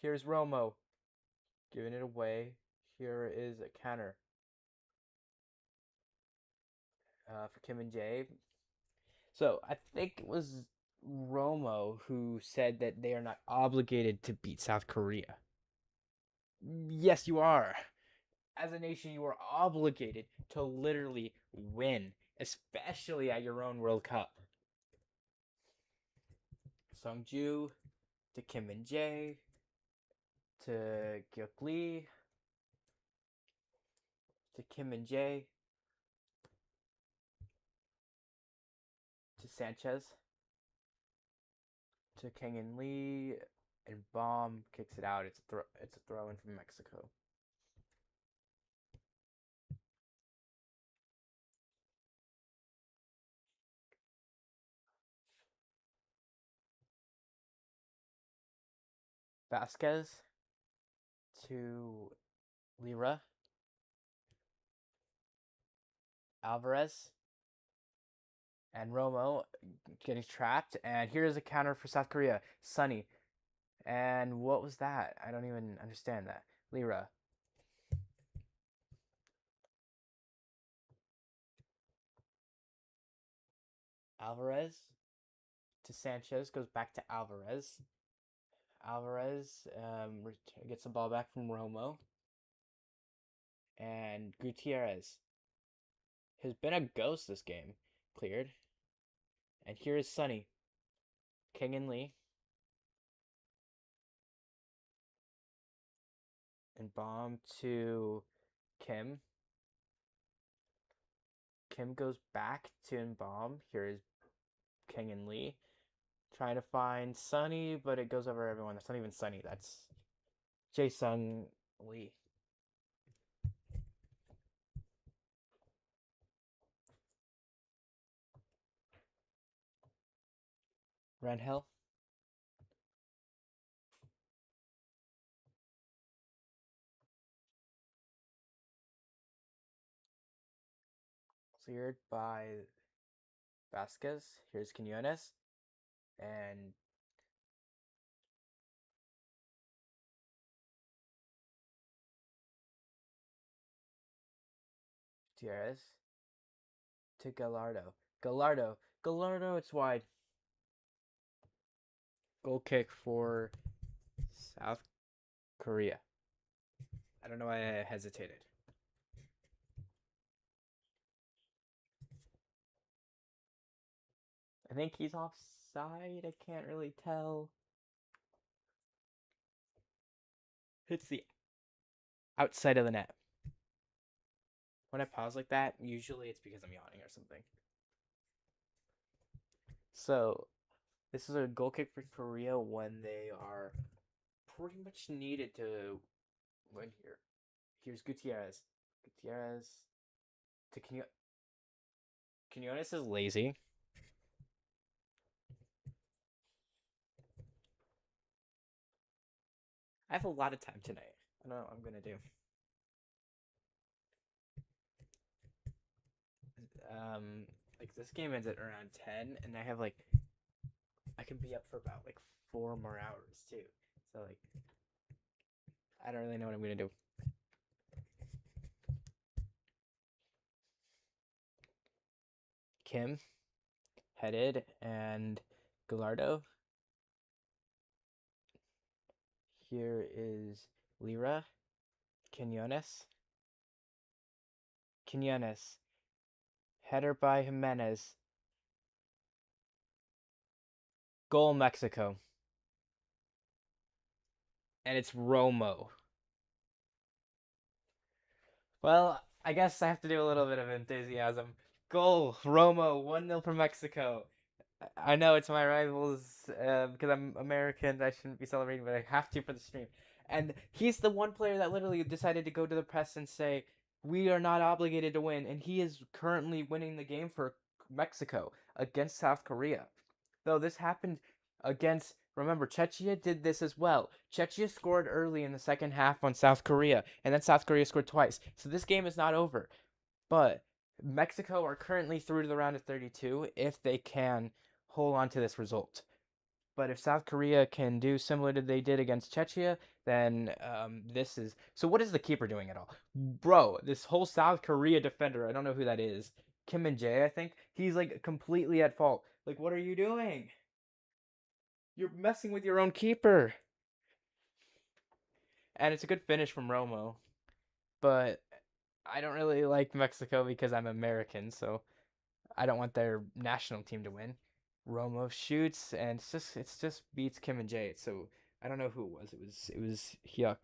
Here's Romo. Giving it away. Here is a counter for Kim and Jay. So I think it was Romo who said that they are not obligated to beat South Korea. Yes, you are. As a nation, you are obligated to literally win, especially at your own World Cup. Sungju to Kim and Jae to Gyuk Lee to Kim and Jae to Sanchez to Kang and Lee, and Baum kicks it out. It's a throw in from Mexico. Vasquez to Lira. Alvarez and Romo getting trapped. And here's a counter for South Korea. Sunny. And what was that? I don't even understand that. Lira. Alvarez to Sanchez. Goes back to Alvarez. Alvarez gets the ball back from Romo. And Gutierrez has been a ghost this game. Cleared. And here is Sunny. King and Lee. And bomb to Kim. Kim goes back to Bomb. Here is King and Lee. Trying to find Sunny, but it goes over everyone. That's not even Sunny. That's Jason Lee. Renhill. Cleared by Vasquez. Here's Quinones. And Gutierrez to Gallardo. Gallardo, it's wide. Goal kick for South Korea. I don't know why I hesitated. I think he's offside. I can't really tell. It's the outside of the net. When I pause like that, usually it's because I'm yawning or something. So, this is a goal kick for Korea when they are pretty much needed to win here. Here's Gutierrez. Gutierrez to Quinones is lazy. I have a lot of time tonight. I don't know what I'm gonna do. Like this game ends at around 10, and I have like I can be up for about like 4 more hours too. So like I don't really know what I'm gonna do. Kim headed and Gallardo. Here is Lira. Quinones. Quinones. Header by Jimenez. Goal Mexico. And it's Romo. Well, I guess I have to do a little bit of enthusiasm. Goal Romo, 1-0 for Mexico. I know it's my rivals because I'm American. I shouldn't be celebrating, but I have to for the stream. And he's the one player that literally decided to go to the press and say, "We are not obligated to win," and he is currently winning the game for Mexico against South Korea. Though this happened against, remember, Czechia did this as well. Czechia scored early in the second half on South Korea, and then South Korea scored twice. So this game is not over. But Mexico are currently through to the round of 32 if they can hold on to this result. But if South Korea can do similar to they did against Czechia, then this is. So what is the keeper doing at all, bro? This whole South Korea defender, I don't know who that is. Kim and Jae, I think he's like completely at fault. Like, what are you doing? You're messing with your own keeper. And it's a good finish from Romo, but I don't really like Mexico because I'm American, so I don't want their national team to win. Romo shoots and it's just beats Kim and Jay. So I don't know who it was. It was Hyukly.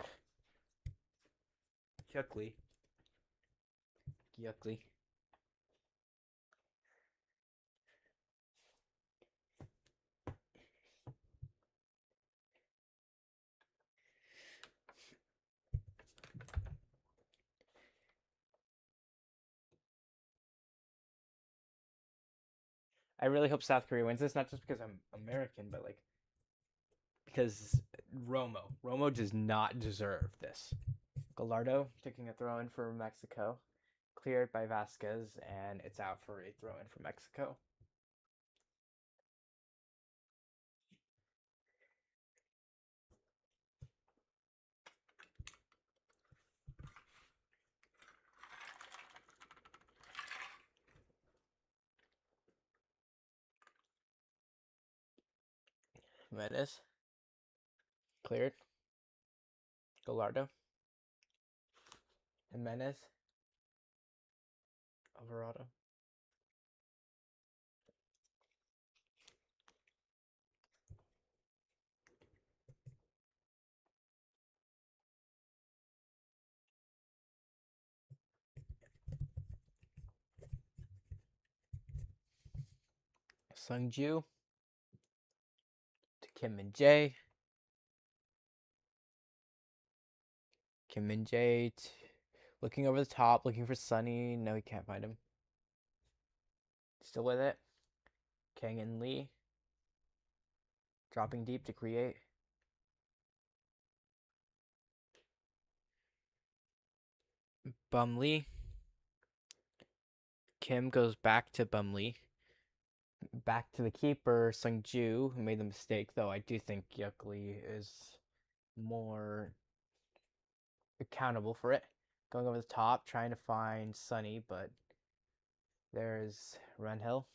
Hyukly. I really hope South Korea wins this, not just because I'm American, but like because Romo does not deserve this. Gallardo taking a throw in for Mexico, cleared by Vasquez, and it's out for a throw in for Mexico. Menace cleared. Gallardo and Menace. Alvarado. Sungju to Kim and Jae. Kim and Jae looking over the top, looking for Sunny. No, he can't find him. Still with it. Kang and Lee dropping deep to create. Bum Lee. Kim goes back to Bum Lee. Back to the keeper, Sungju, who made the mistake, though I do think Yuk Lee is more accountable for it. Going over the top, trying to find Sunny, but there's Renhill.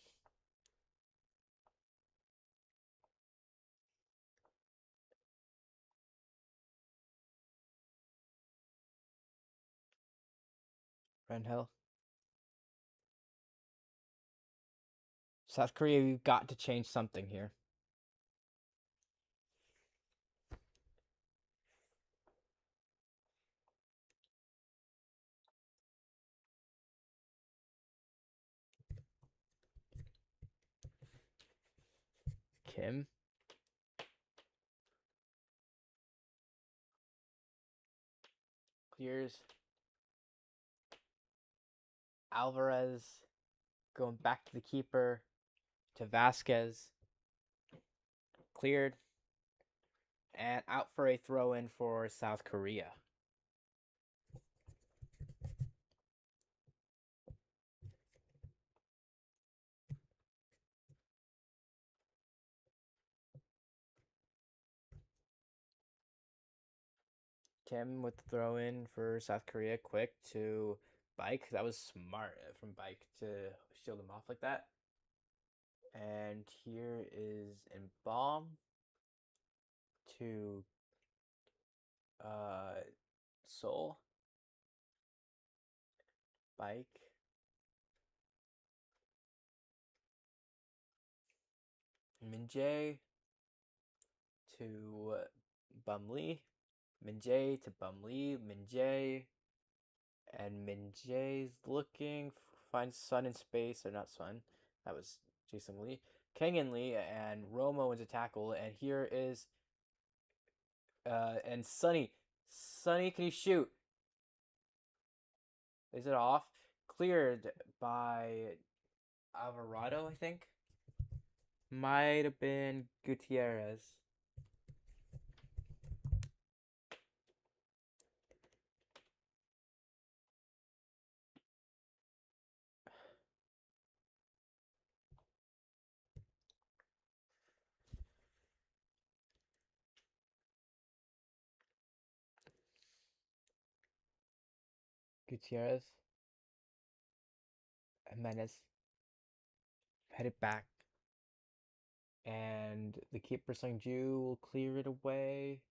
Renhill. South Korea, we've got to change something here. Kim. Clears. Alvarez going back to the keeper to Vasquez. Cleared. And out for a throw in for South Korea. Kim with the throw in for South Korea. Quick to Bike. That was smart from Bike to shield him off like that. And here is Embalm to Soul. Bike. Minjae to Bumlee. Minjae to Bumlee. Minjae. And Minjae's looking. Finds Sun in space. Or not Sun. That was Jason Lee. Kengan Lee and Romo into tackle, and here is and Sonny. Sonny, can you shoot? Is it off? Cleared by Alvarado, I think. Might have been Gutierrez. Gutierrez. Jimenez. Headed back. And the keeper Sungju will clear it away.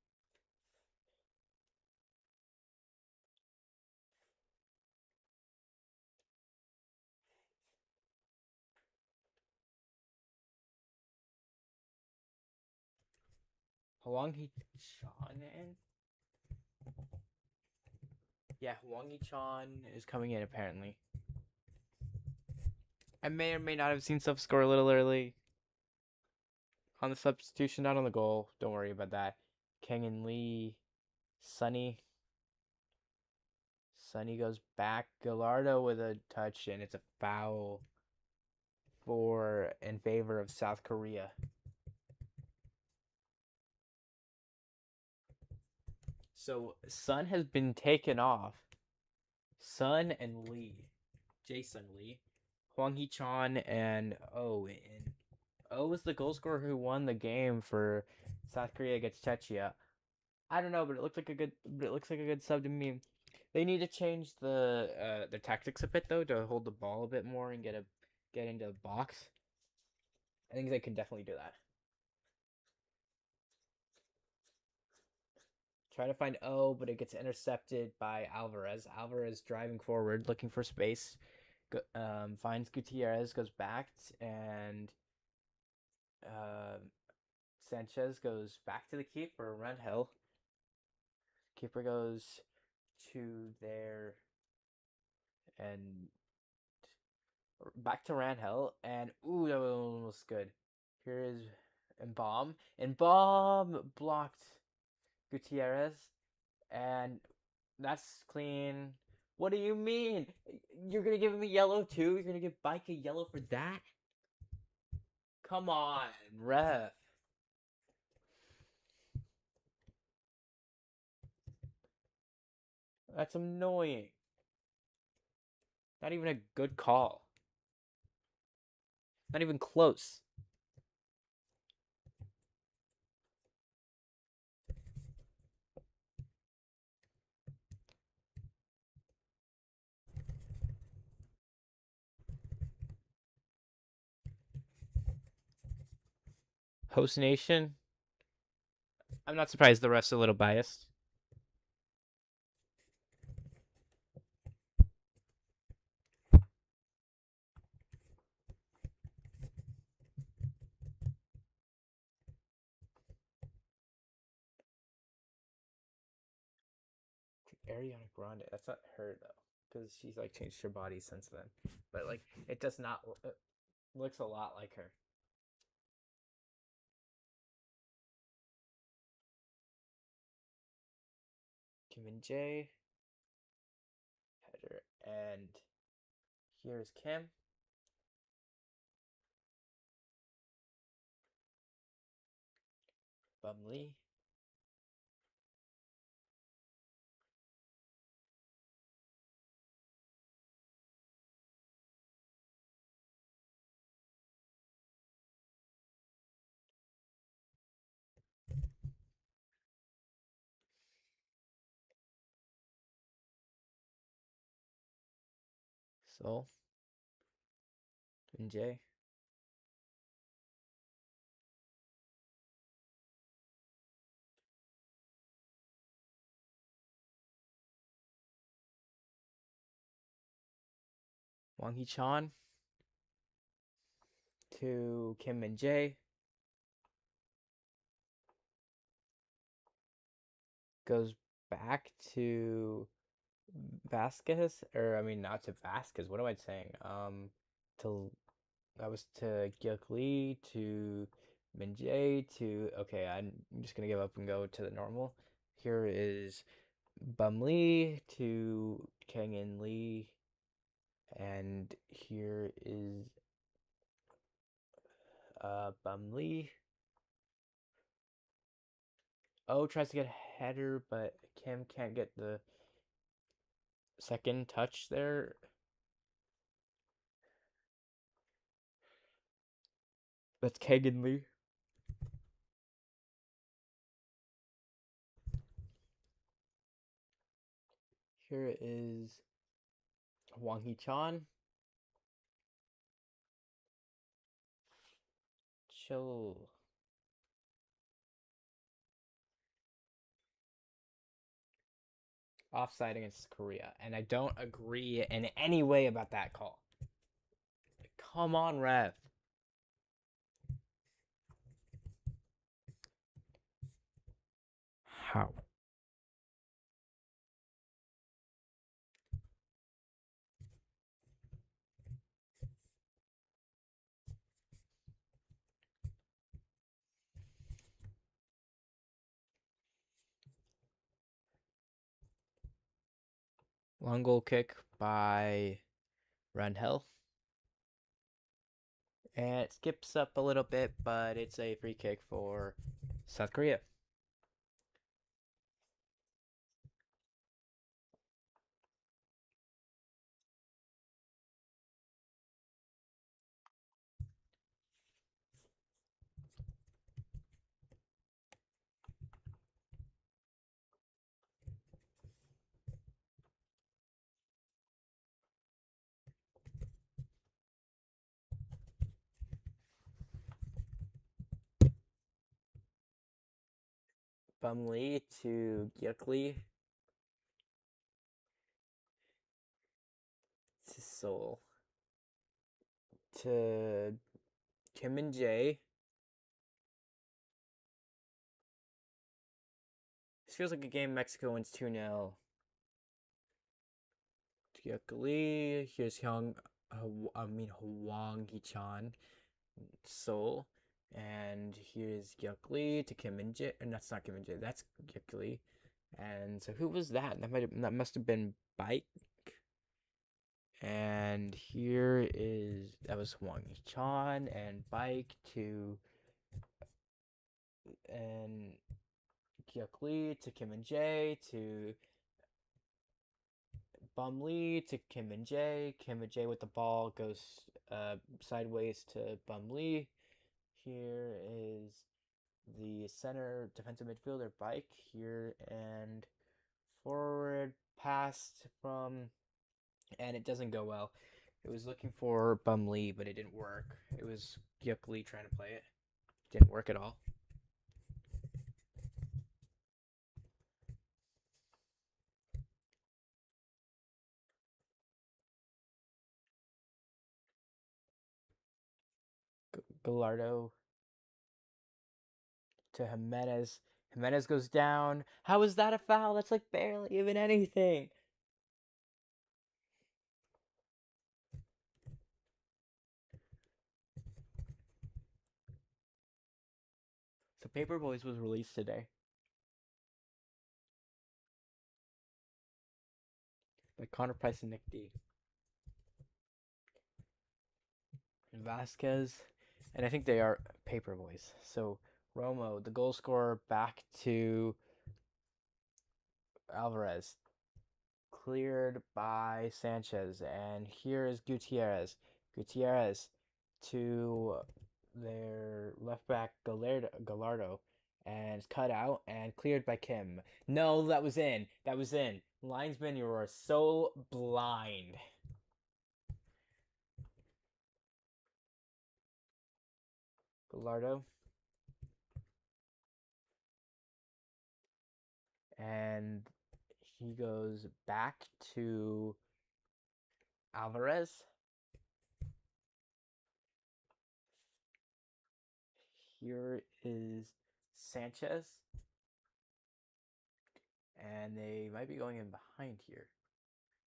Hwang Hee-chan in? Yeah, Hwang Hee-chan is coming in apparently. I may or may not have seen stuff score a little early on the substitution, not on the goal. Don't worry about that. Kang and Lee, Sonny. Sonny goes back. Gallardo with a touch, and it's a foul for in favor of South Korea. So Sun has been taken off. Sun and Lee, Jason Lee, Hwang Hee-chan, and Oh, and Oh was the goal scorer who won the game for South Korea against Czechia. I don't know, but it looked like a good. But it looks like a good sub to me. They need to change the tactics a bit though to hold the ball a bit more and get into the box. I think they can definitely do that. Try to find O, but it gets intercepted by Alvarez. Alvarez driving forward, looking for space. Finds Gutierrez, goes back, and uh, Sanchez goes back to the keeper, Rangel. Keeper goes to there and back to Rangel, and ooh, that was almost good. Here is Embalm. Embalm blocked Gutierrez, and that's clean. What do you mean? You're gonna give him a yellow too? You're gonna give Bike a yellow for that? Come on, ref. That's annoying. Not even a good call. Not even close. Host Nation. I'm not surprised the ref's a little biased. Ariana Grande. That's not her though, because she's like changed her body since then. But like, it does not. It looks a lot like her. Kim and Jay. Header, and here's Kim. Bum Lee. So, and Jay. Wang Hee-chan to Kim and Jay. Goes back to Vasquez, or I mean, not to Vasquez. What am I saying? To That was to Gyuk Lee to Min Jae to. Okay, I'm just gonna give up and go to the normal. Here is Bum Lee to Kang In Lee, and here is Bum Lee. Oh, tries to get a header, but Kim can't get the second touch there. That's Kagan Lee. Here is Wang Hee-chan. Chill. Offside against Korea. And I don't agree in any way about that call. Come on, ref. How? Long goal kick by Randhell. And it skips up a little bit, but it's a free kick for South Korea. Bum Lee to Gyuk Lee to Seoul to Kim and Jae. This feels like a game Mexico wins 2-0. Gyuk Lee. Here's Hwang Hee-chan. Seoul. And here's Gyuk Lee to Kim and Jae. And that's not Kim and Jae. That's Gyuk Lee. And so who was that? That must have been Bike. And here is that was Hwang Chan and Bike to and Gyuk Lee to Kim and Jae to Bum Lee to Kim and Jae. Kim and Jae with the ball goes sideways to Bum Lee. Here is the center defensive midfielder Bike here and forward passed from and it doesn't go well. It was looking for Bum Lee, but it didn't work. It was Gyuk Lee trying to play it. Didn't work at all. Gallardo to Jimenez. Jimenez goes down. How is that a foul? That's like barely even anything. So Paper Boys was released today by Connor Price and Nick D. And Vasquez, and I think they are Paper Boys. So Romo, the goal scorer, back to Alvarez. Cleared by Sanchez. And here is Gutierrez. Gutierrez to their left back Gallardo. And it's cut out and cleared by Kim. No, that was in. That was in. Linesman, you are so blind. Gallardo. And he goes back to Alvarez. Here is Sanchez. And they might be going in behind here.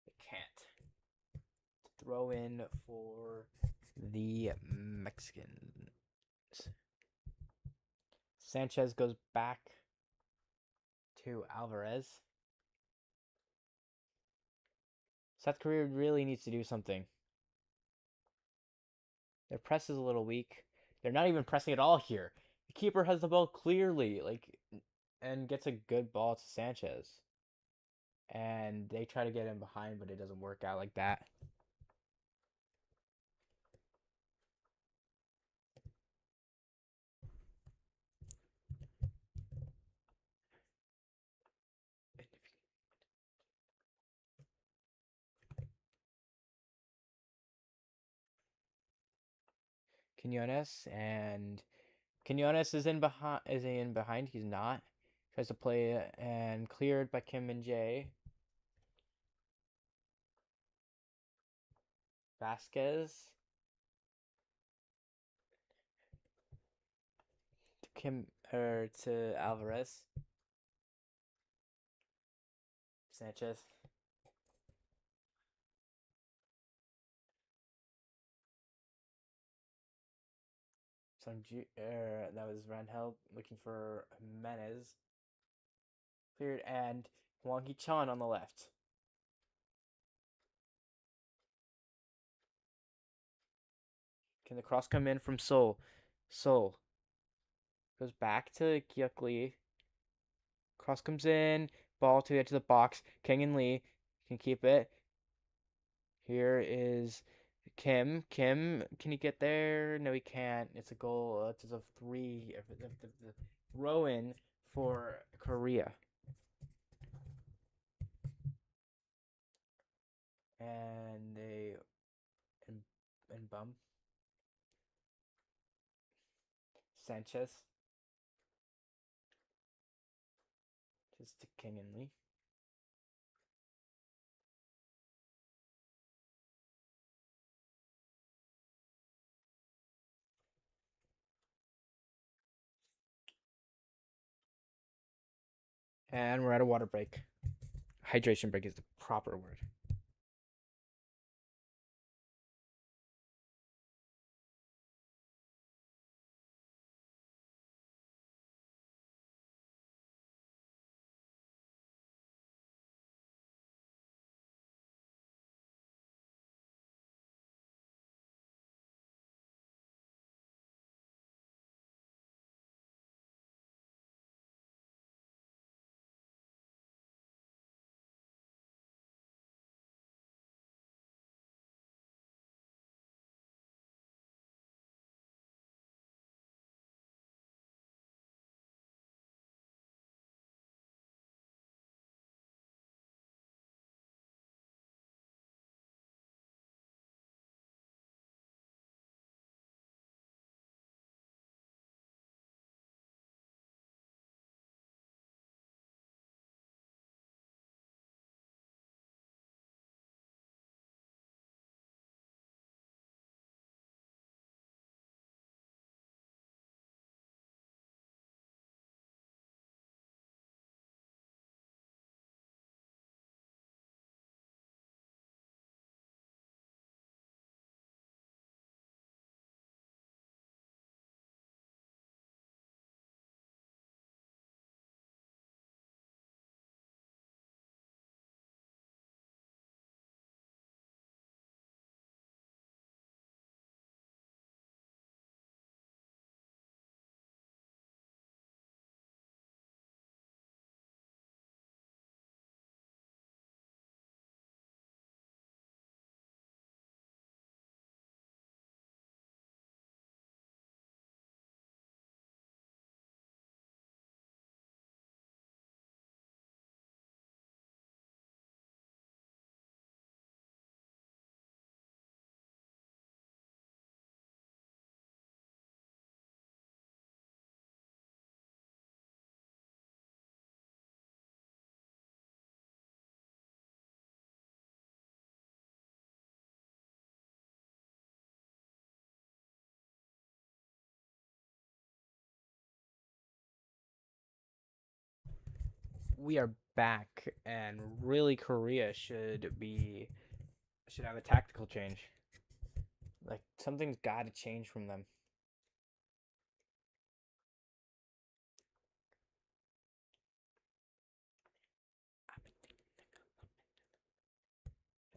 They can't. Throw in for the Mexicans. Sanchez goes back to Alvarez. South Korea really needs to do something. Their press is a little weak. They're not even pressing at all here. The keeper has the ball clearly, and gets a good ball to Sanchez. And they try to get him behind, but it doesn't work out like that. Quinones is in behind. Is he in behind? He's not. Tries to play it and cleared by Kim and Jay. Vasquez to Kim or to Alvarez. Sanchez. That was Rangel looking for Jimenez. Cleared and Hwang Hee-chan on the left. Can the cross come in from Seoul? Seoul goes back to Kyuk Lee. Cross comes in. Ball to the edge of the box. Kang and Lee can keep it. Here is Kim. Kim, can he get there? No, he can't. It's a goal. It's a three. The throw in for Korea. And they and bum Sanchez just to King and Lee. And we're at a water break. Hydration break is the proper word. We are back, and really Korea should have a tactical change. Like something's got to change from them.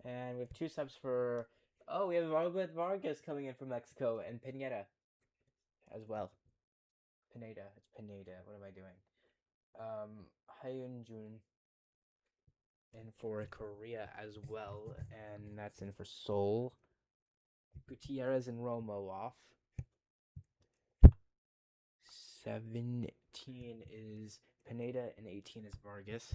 And we have two subs for. Oh, we have Robert Vargas coming in from Mexico and Pineda as well. Pineda. It's Pineda. What am I doing? Hyun Jun in for Korea as well, and that's in for Seoul. Gutierrez and Romo off. 17 is Pineda and 18 is Vargas.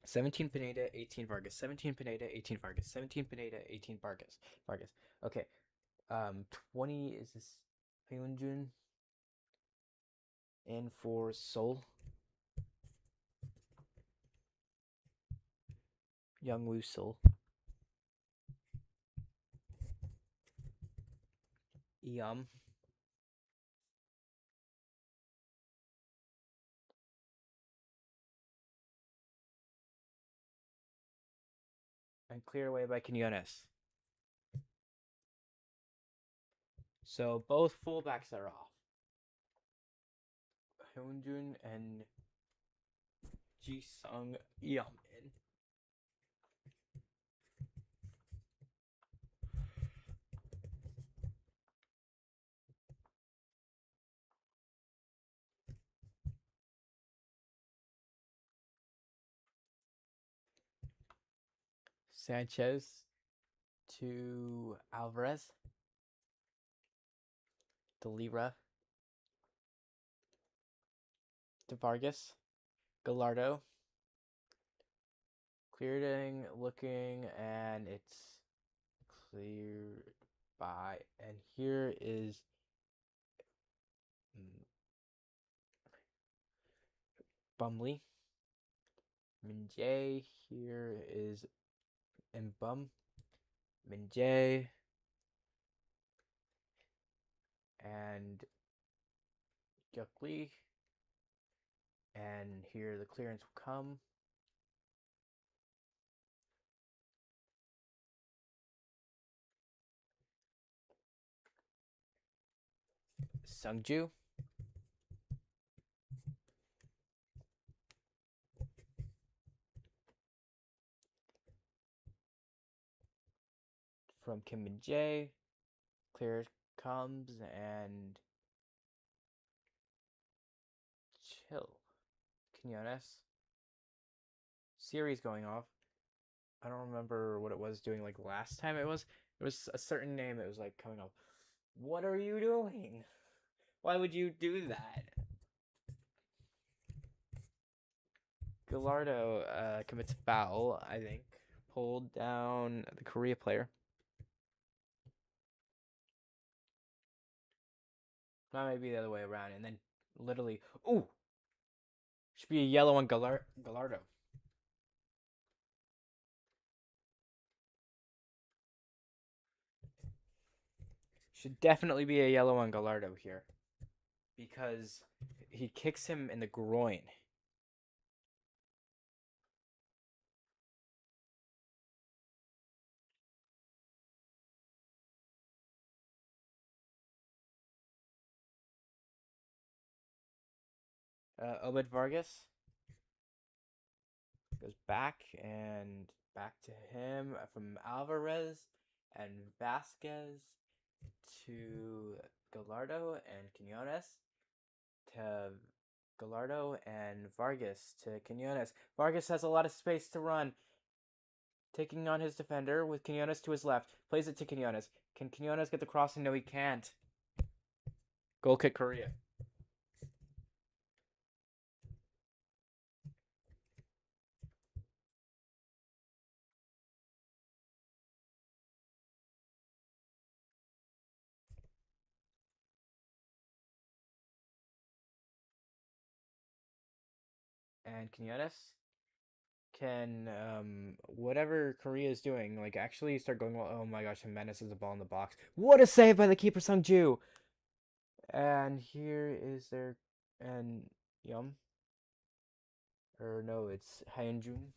17 Pineda, 18 Vargas. 17 Pineda, 18 Vargas. 17 Pineda, 18 Vargas. Vargas. Okay. 20 is this Hyunjun in for Seoul. Youngwoo Seoul. Yum. And clear away by Quinones. So both fullbacks are off. Hyunjun and Ji-sung Yeomin. Sanchez to Alvarez. Delira to Vargas. Gallardo. Clearing, looking, and it's cleared by. And here is Bumley. Minjay. Here is Mbum. Minjay. And Gyukli. And here the clearance will come. Sungju. From Kim and Jae. Clear comes and chill. Quinones. Series going off. I don't remember what it was doing like last time it was a certain name it was like coming up. What are you doing? Why would you do that? Gallardo commits foul, I think. Pulled down the Korea player. That might be the other way around, and then literally, ooh, should be a yellow on Gallardo. Should definitely be a yellow on Gallardo here, because he kicks him in the groin. Obed Vargas goes back and back to him from Alvarez and Vasquez to Gallardo and Quinones to Gallardo and Vargas to Quinones. Vargas has a lot of space to run. Taking on his defender with Quinones to his left. Plays it to Quinones. Can Quinones get the crossing? No, he can't. Goal kick Korea. And Quinones can whatever Korea is doing, like actually start going well. Oh my gosh, Jimenez is the ball in the box. What a save by the keeper Sungju. And here is their and Yum. Or no, it's Hyunjun.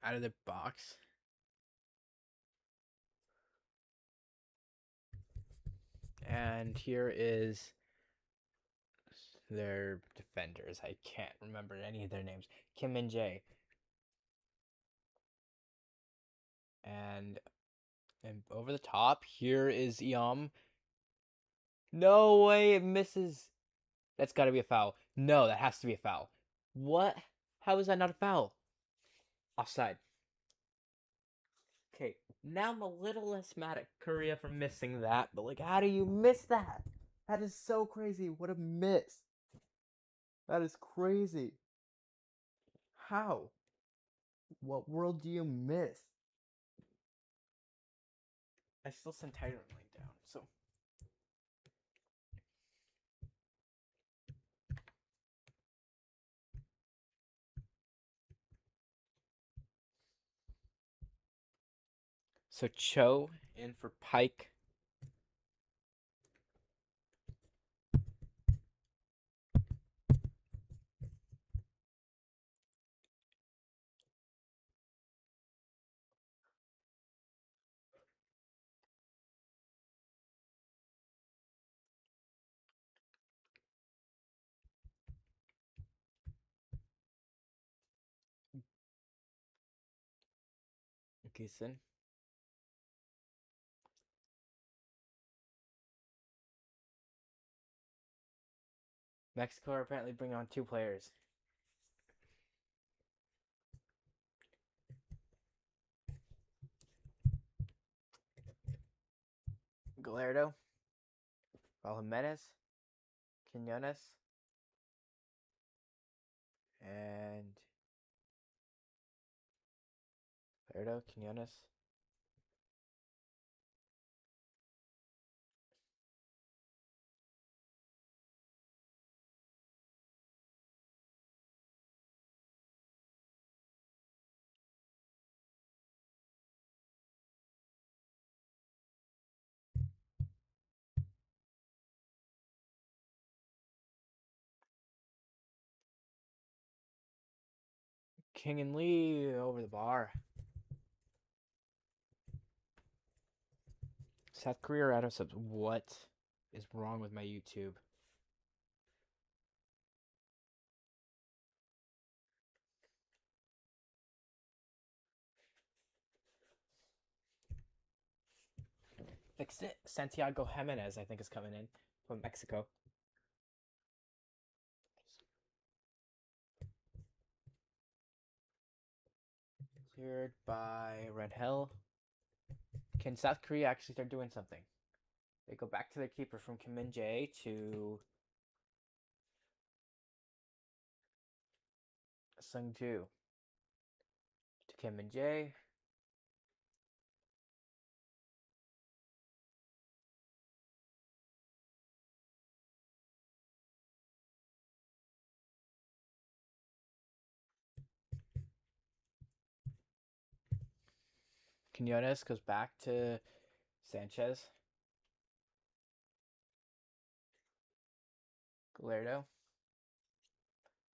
out of the box. And here is their defenders. I can't remember any of their names. Kim and Jae. And over the top, here is Yum. No way, it misses. That's got to be a foul. No, that has to be a foul. What? How is that not a foul? Offside. Okay, now I'm a little less mad at Korea for missing that, but like, how do you miss that? That is so crazy. What a miss. That is crazy. How? What world do you miss? I still sent Titan Link down, so. So Cho in for Pike. Gieson. Mexico are apparently bringing on 2 players. Gallardo, Raul Jimenez, Quinones, and Gallardo, Quinones. King and Lee over the bar. South Korea out of subs. What is wrong with my YouTube? Fixed it. Santiago Jimenez, I think, is coming in from Mexico. Cleared by Red Hill. Can South Korea actually start doing something? They go back to their keeper from Kim Min Jae to Sung Ju. To Kim Min Jae. Quinones goes back to Sanchez. Gallardo.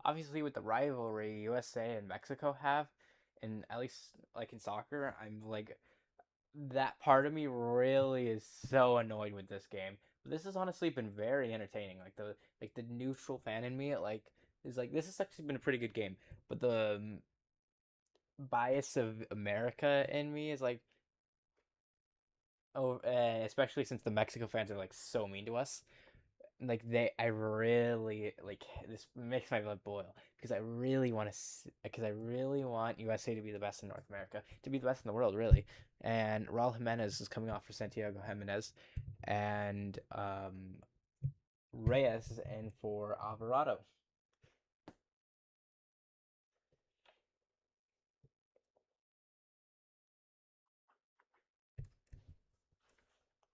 Obviously, with the rivalry USA and Mexico have, and at least like in soccer, I'm like, that part of me really is so annoyed with this game. But this has honestly been very entertaining. Like the neutral fan in me, like is like this has actually been a pretty good game. But the bias of America in me is like, oh, especially since the Mexico fans are like so mean to us. Like I really like this makes my blood boil because I really want to because I really want USA to be the best in North America, to be the best in the world, really. And Raul Jimenez is coming off for Santiago Jimenez, and Reyes is in for Alvarado.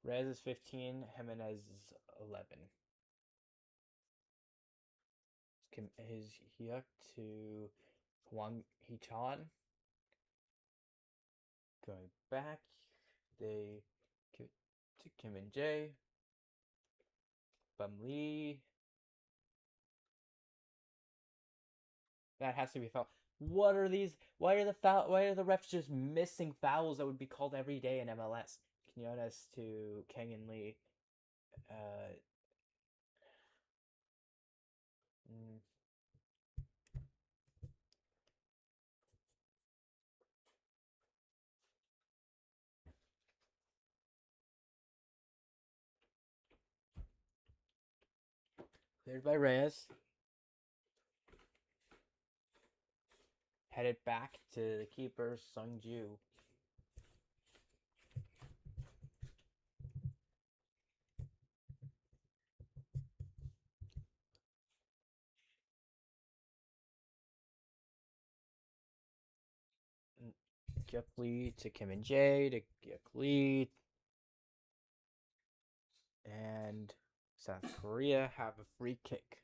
Reyes is 15, Jimenez is 11. His Hyuk to Hwang Hee-chan. Going back, they give it to Kim and Jae. Bum Lee. That has to be foul. What are these? Why are the foul? Why are the refs just missing fouls that would be called every day in MLS? Quinones to Kang and Lee. Uh, mm, Cleared by Reyes. Headed back to the keeper, Sungju. Gyuk Lee to Kim and Jae to Gyuk Lee. And South Korea have a free kick.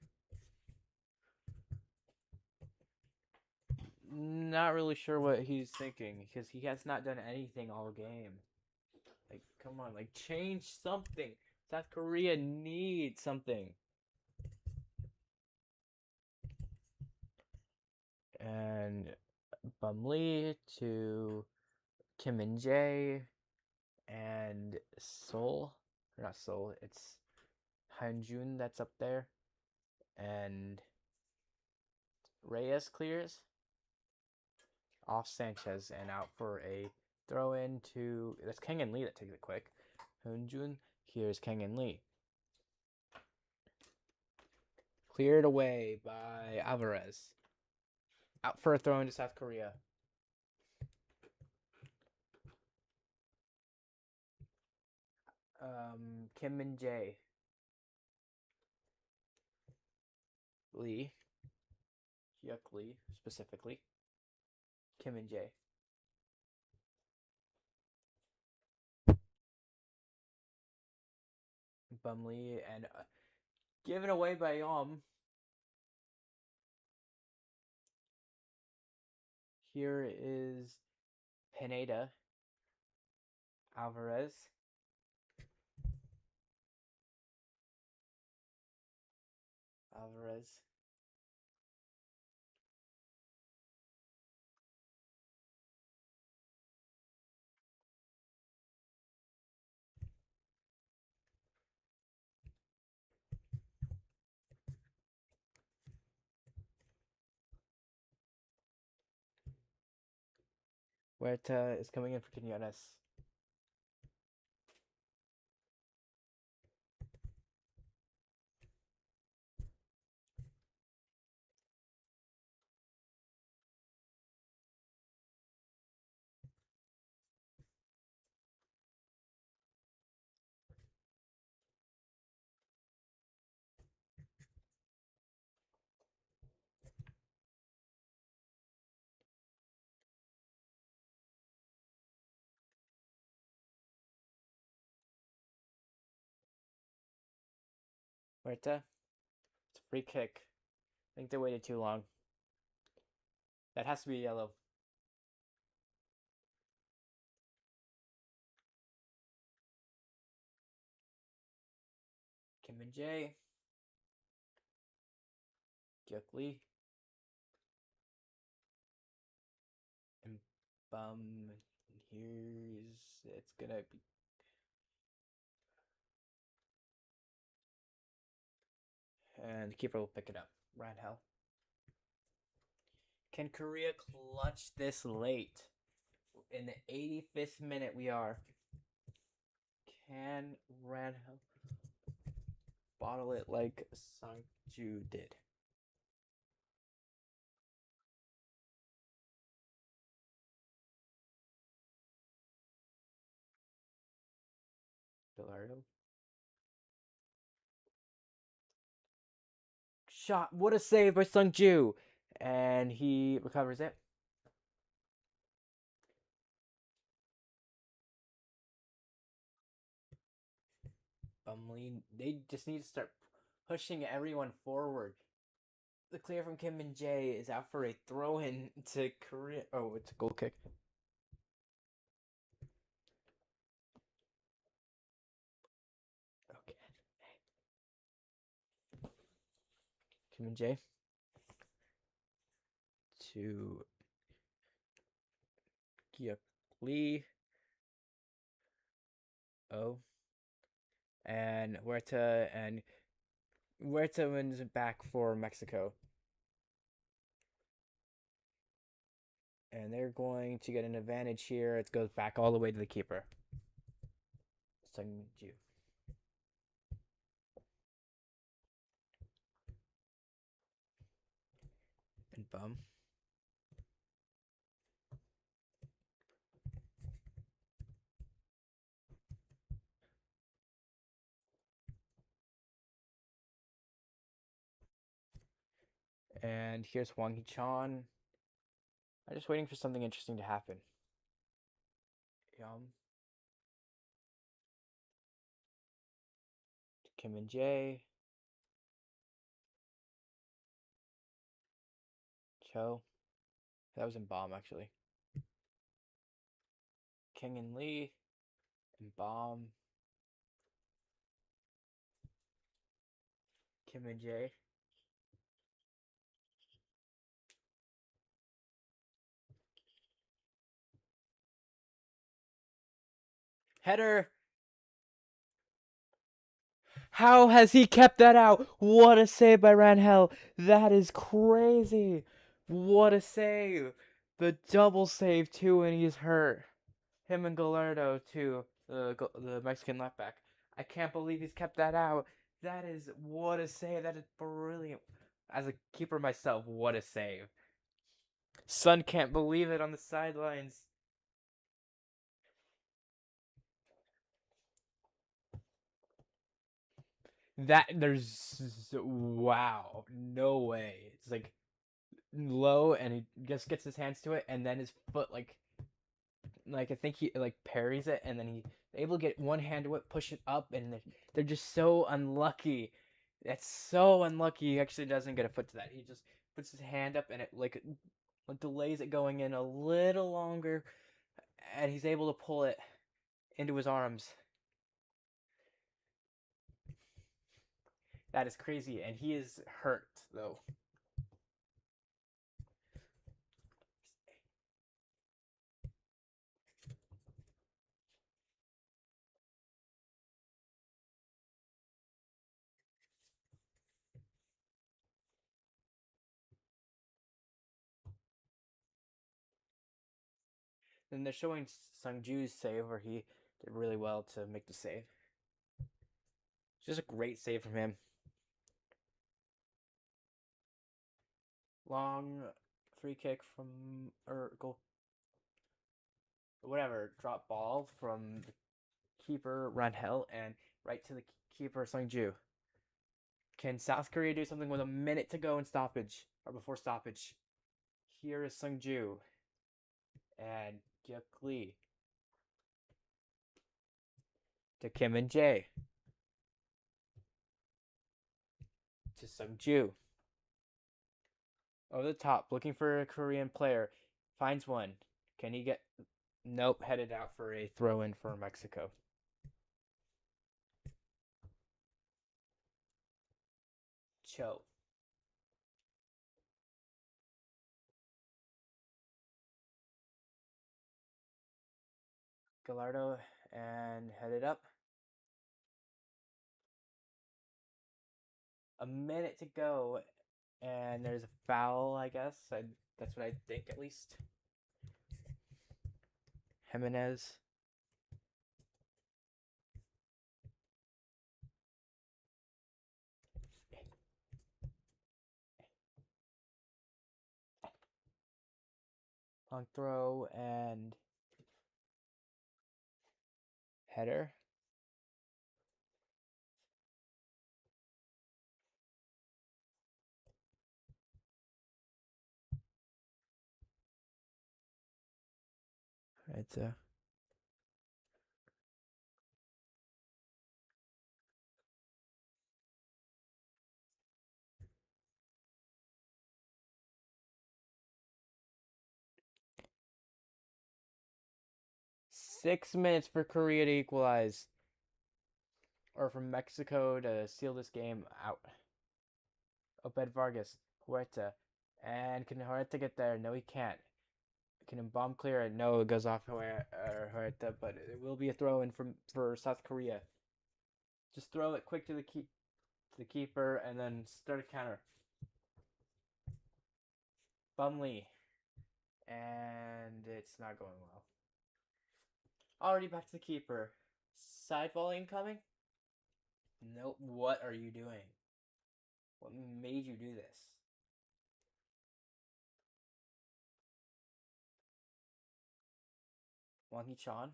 Not really sure what he's thinking because he has not done anything all game. Like, come on, like change something. South Korea needs something. And Bum Lee to Kim and Jae and Seoul. Or not Seoul, it's Hanjun that's up there. And Reyes clears off Sanchez and out for a throw in to. That's Kang and Lee that takes it quick. Hanjun, here's Kang and Lee. Cleared away by Alvarez. Out for a throw into South Korea. Kim and Jae. Lee. Hyuk Lee, specifically. Kim and Jae. Bum Lee and given away by Here is Pineda. Alvarez. Alvarez. Huerta is coming in for Quinones. Huerta. It's a free kick. I think they waited too long. That has to be yellow. Kim and Jae. Gyuk Lee. And Bum. Here's. It's gonna be. And the keeper will pick it up. Randhell. Can Korea clutch this late? In the 85th minute, we are. Can Randhell bottle it like Sangju did? Bilardo. Shot. What a save by Sungju. And he recovers it. Bumley. They just need to start pushing everyone forward. The clear from Kim and Jae is out for a throw in to Korea. Oh, it's a goal kick. Okay. Kim and Jae to Lee. Oh. And Huerta wins back for Mexico. And they're going to get an advantage here. It goes back all the way to the keeper. Sungju. And bum. And here's Hwang Hee-chan. I'm just waiting for something interesting to happen. Yum. Kim and Jae. Cho. That was in bomb, actually. King and Lee. And bomb. Kim and Jae. Header. How has he kept that out? What a save by Ranhel. That is crazy. What a save. The double save, too, and he's hurt. Him and Gallardo, too, the Mexican left back. I can't believe he's kept that out. That is, what a save. That is brilliant. As a keeper myself, what a save. Son can't believe it on the sidelines. Wow, no way. It's like low, and he just gets his hands to it, and then his foot like I think he like parries it, and then he's able to get one hand to it, push it up, and they're just so unlucky. That's so unlucky. He actually doesn't get a foot to that. He just puts his hand up, and it like delays it going in a little longer, and he's able to pull it into his arms. That is crazy, and he is hurt though. Then they're showing Sungju's save where he did really well to make the save. It's just a great save from him. Long free kick from or goal, whatever, drop ball from the keeper Ranhel and right to the keeper Sungju. Can South Korea do something with a minute to go in stoppage or before stoppage? Here is Sungju and Gyuk Lee to Kim and Jae to Sungju. Over the top, looking for a Korean player. Finds one. Can he get... Nope, headed out for a throw-in for Mexico. Cho. Gallardo and headed up. A minute to go, and there's a foul, I guess. That's what I think, at least. Jimenez. Long throw and header. Right, 6 minutes for Korea to equalize. Or for Mexico to seal this game out. Obed Vargas, Huerta, And can Huerta get there? No, he can't. Can he bomb clear it? No, it goes off Huerta, but it will be a throw in for South Korea. Just throw it quick to the keeper and then start a counter. Bumley. And it's not going well. Already back to the keeper. Side volley incoming? Nope. What are you doing? What made you do this? Wang Hee-chan.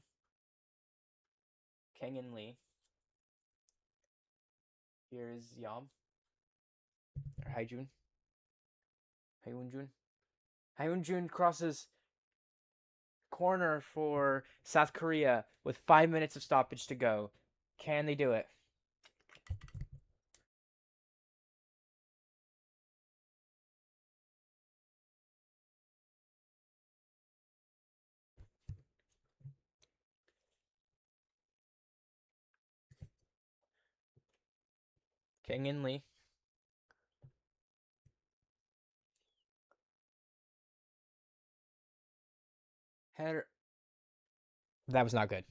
Kang In Lee. Here's Yam. Or Haijun. Haeunjun. Haeunjun crosses corner for South Korea with 5 minutes of stoppage to go. Can they do it? Kang In Lee. Header. That was not good.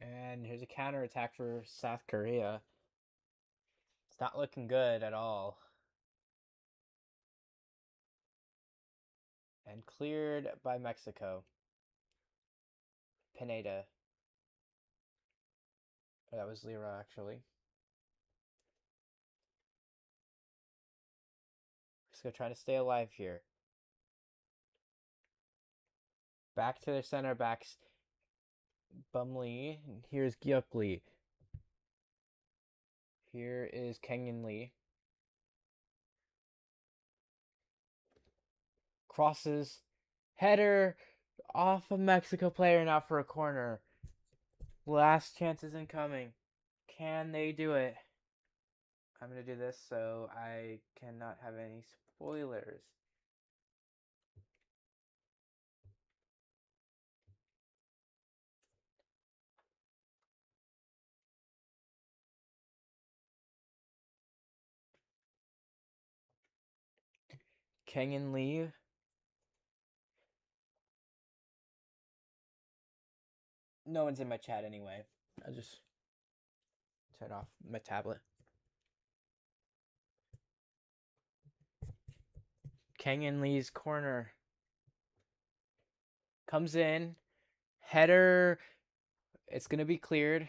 And here's a counter attack for South Korea. It's not looking good at all. And cleared by Mexico. Pineda. Oh, that was Lira, actually. Mexico trying to stay alive here. Back to their center backs. Bumley. Here's Gyuk Lee. Here is Kenyon Lee. Crosses. Header off a Mexico player, now for a corner. Last chances incoming. Can they do it? I'm going to do this so I cannot have any spoilers. Kenyon Lee. No one's in my chat anyway. I'll just turn off my tablet. Kenyon Lee's corner. Comes in. Header. It's going to be cleared.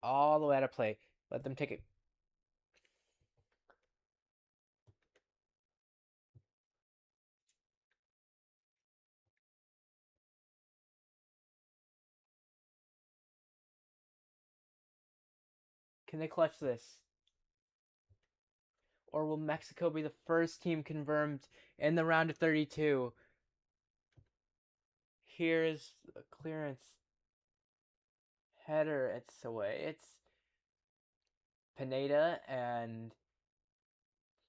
All the way out of play. Let them take it. Can they clutch this? Or will Mexico be the first team confirmed in the round of 32? Here is a clearance. Header. It's away. It's Pineda and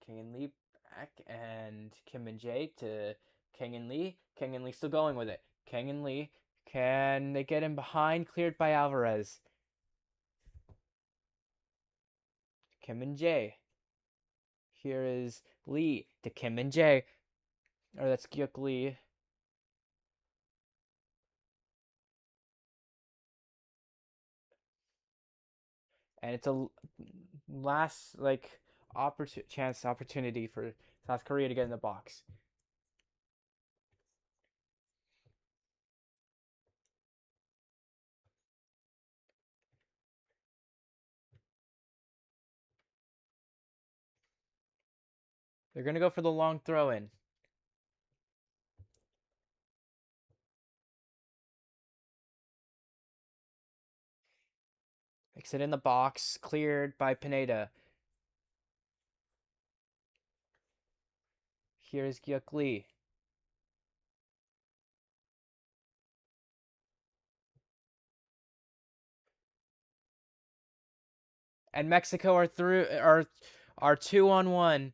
Kang Lee back, and Kim and Jae to Kang Lee. Kang Lee still going with it. Kang Lee. Can they get him behind? Cleared by Alvarez. Kim and Jae. Here is Lee to Kim and Jae. Or that's Gyuk Lee. And it's a last opportunity for South Korea to get in the box. They're gonna go for the long throw in. Makes it in the box, cleared by Pineda. Here's Gyuk Lee. And Mexico are through are 2-on-1.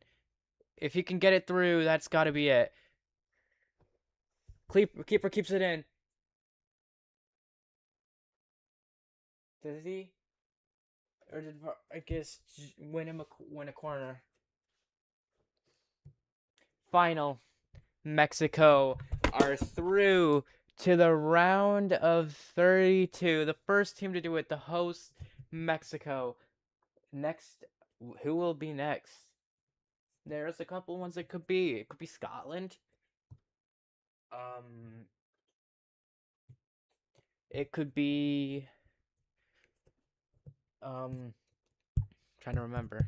If he can get it through, that's got to be it. Keeper keeps it in. Does he? Or did Vargas win a corner? Final. Mexico are through to the round of 32. The first team to do it, the host, Mexico. Next, who will be next? There's a couple ones it could be. It could be Scotland. It could be trying to remember.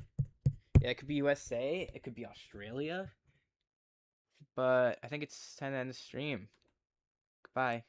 Yeah, it could be USA. It could be Australia. But I think it's time to end the stream. Goodbye.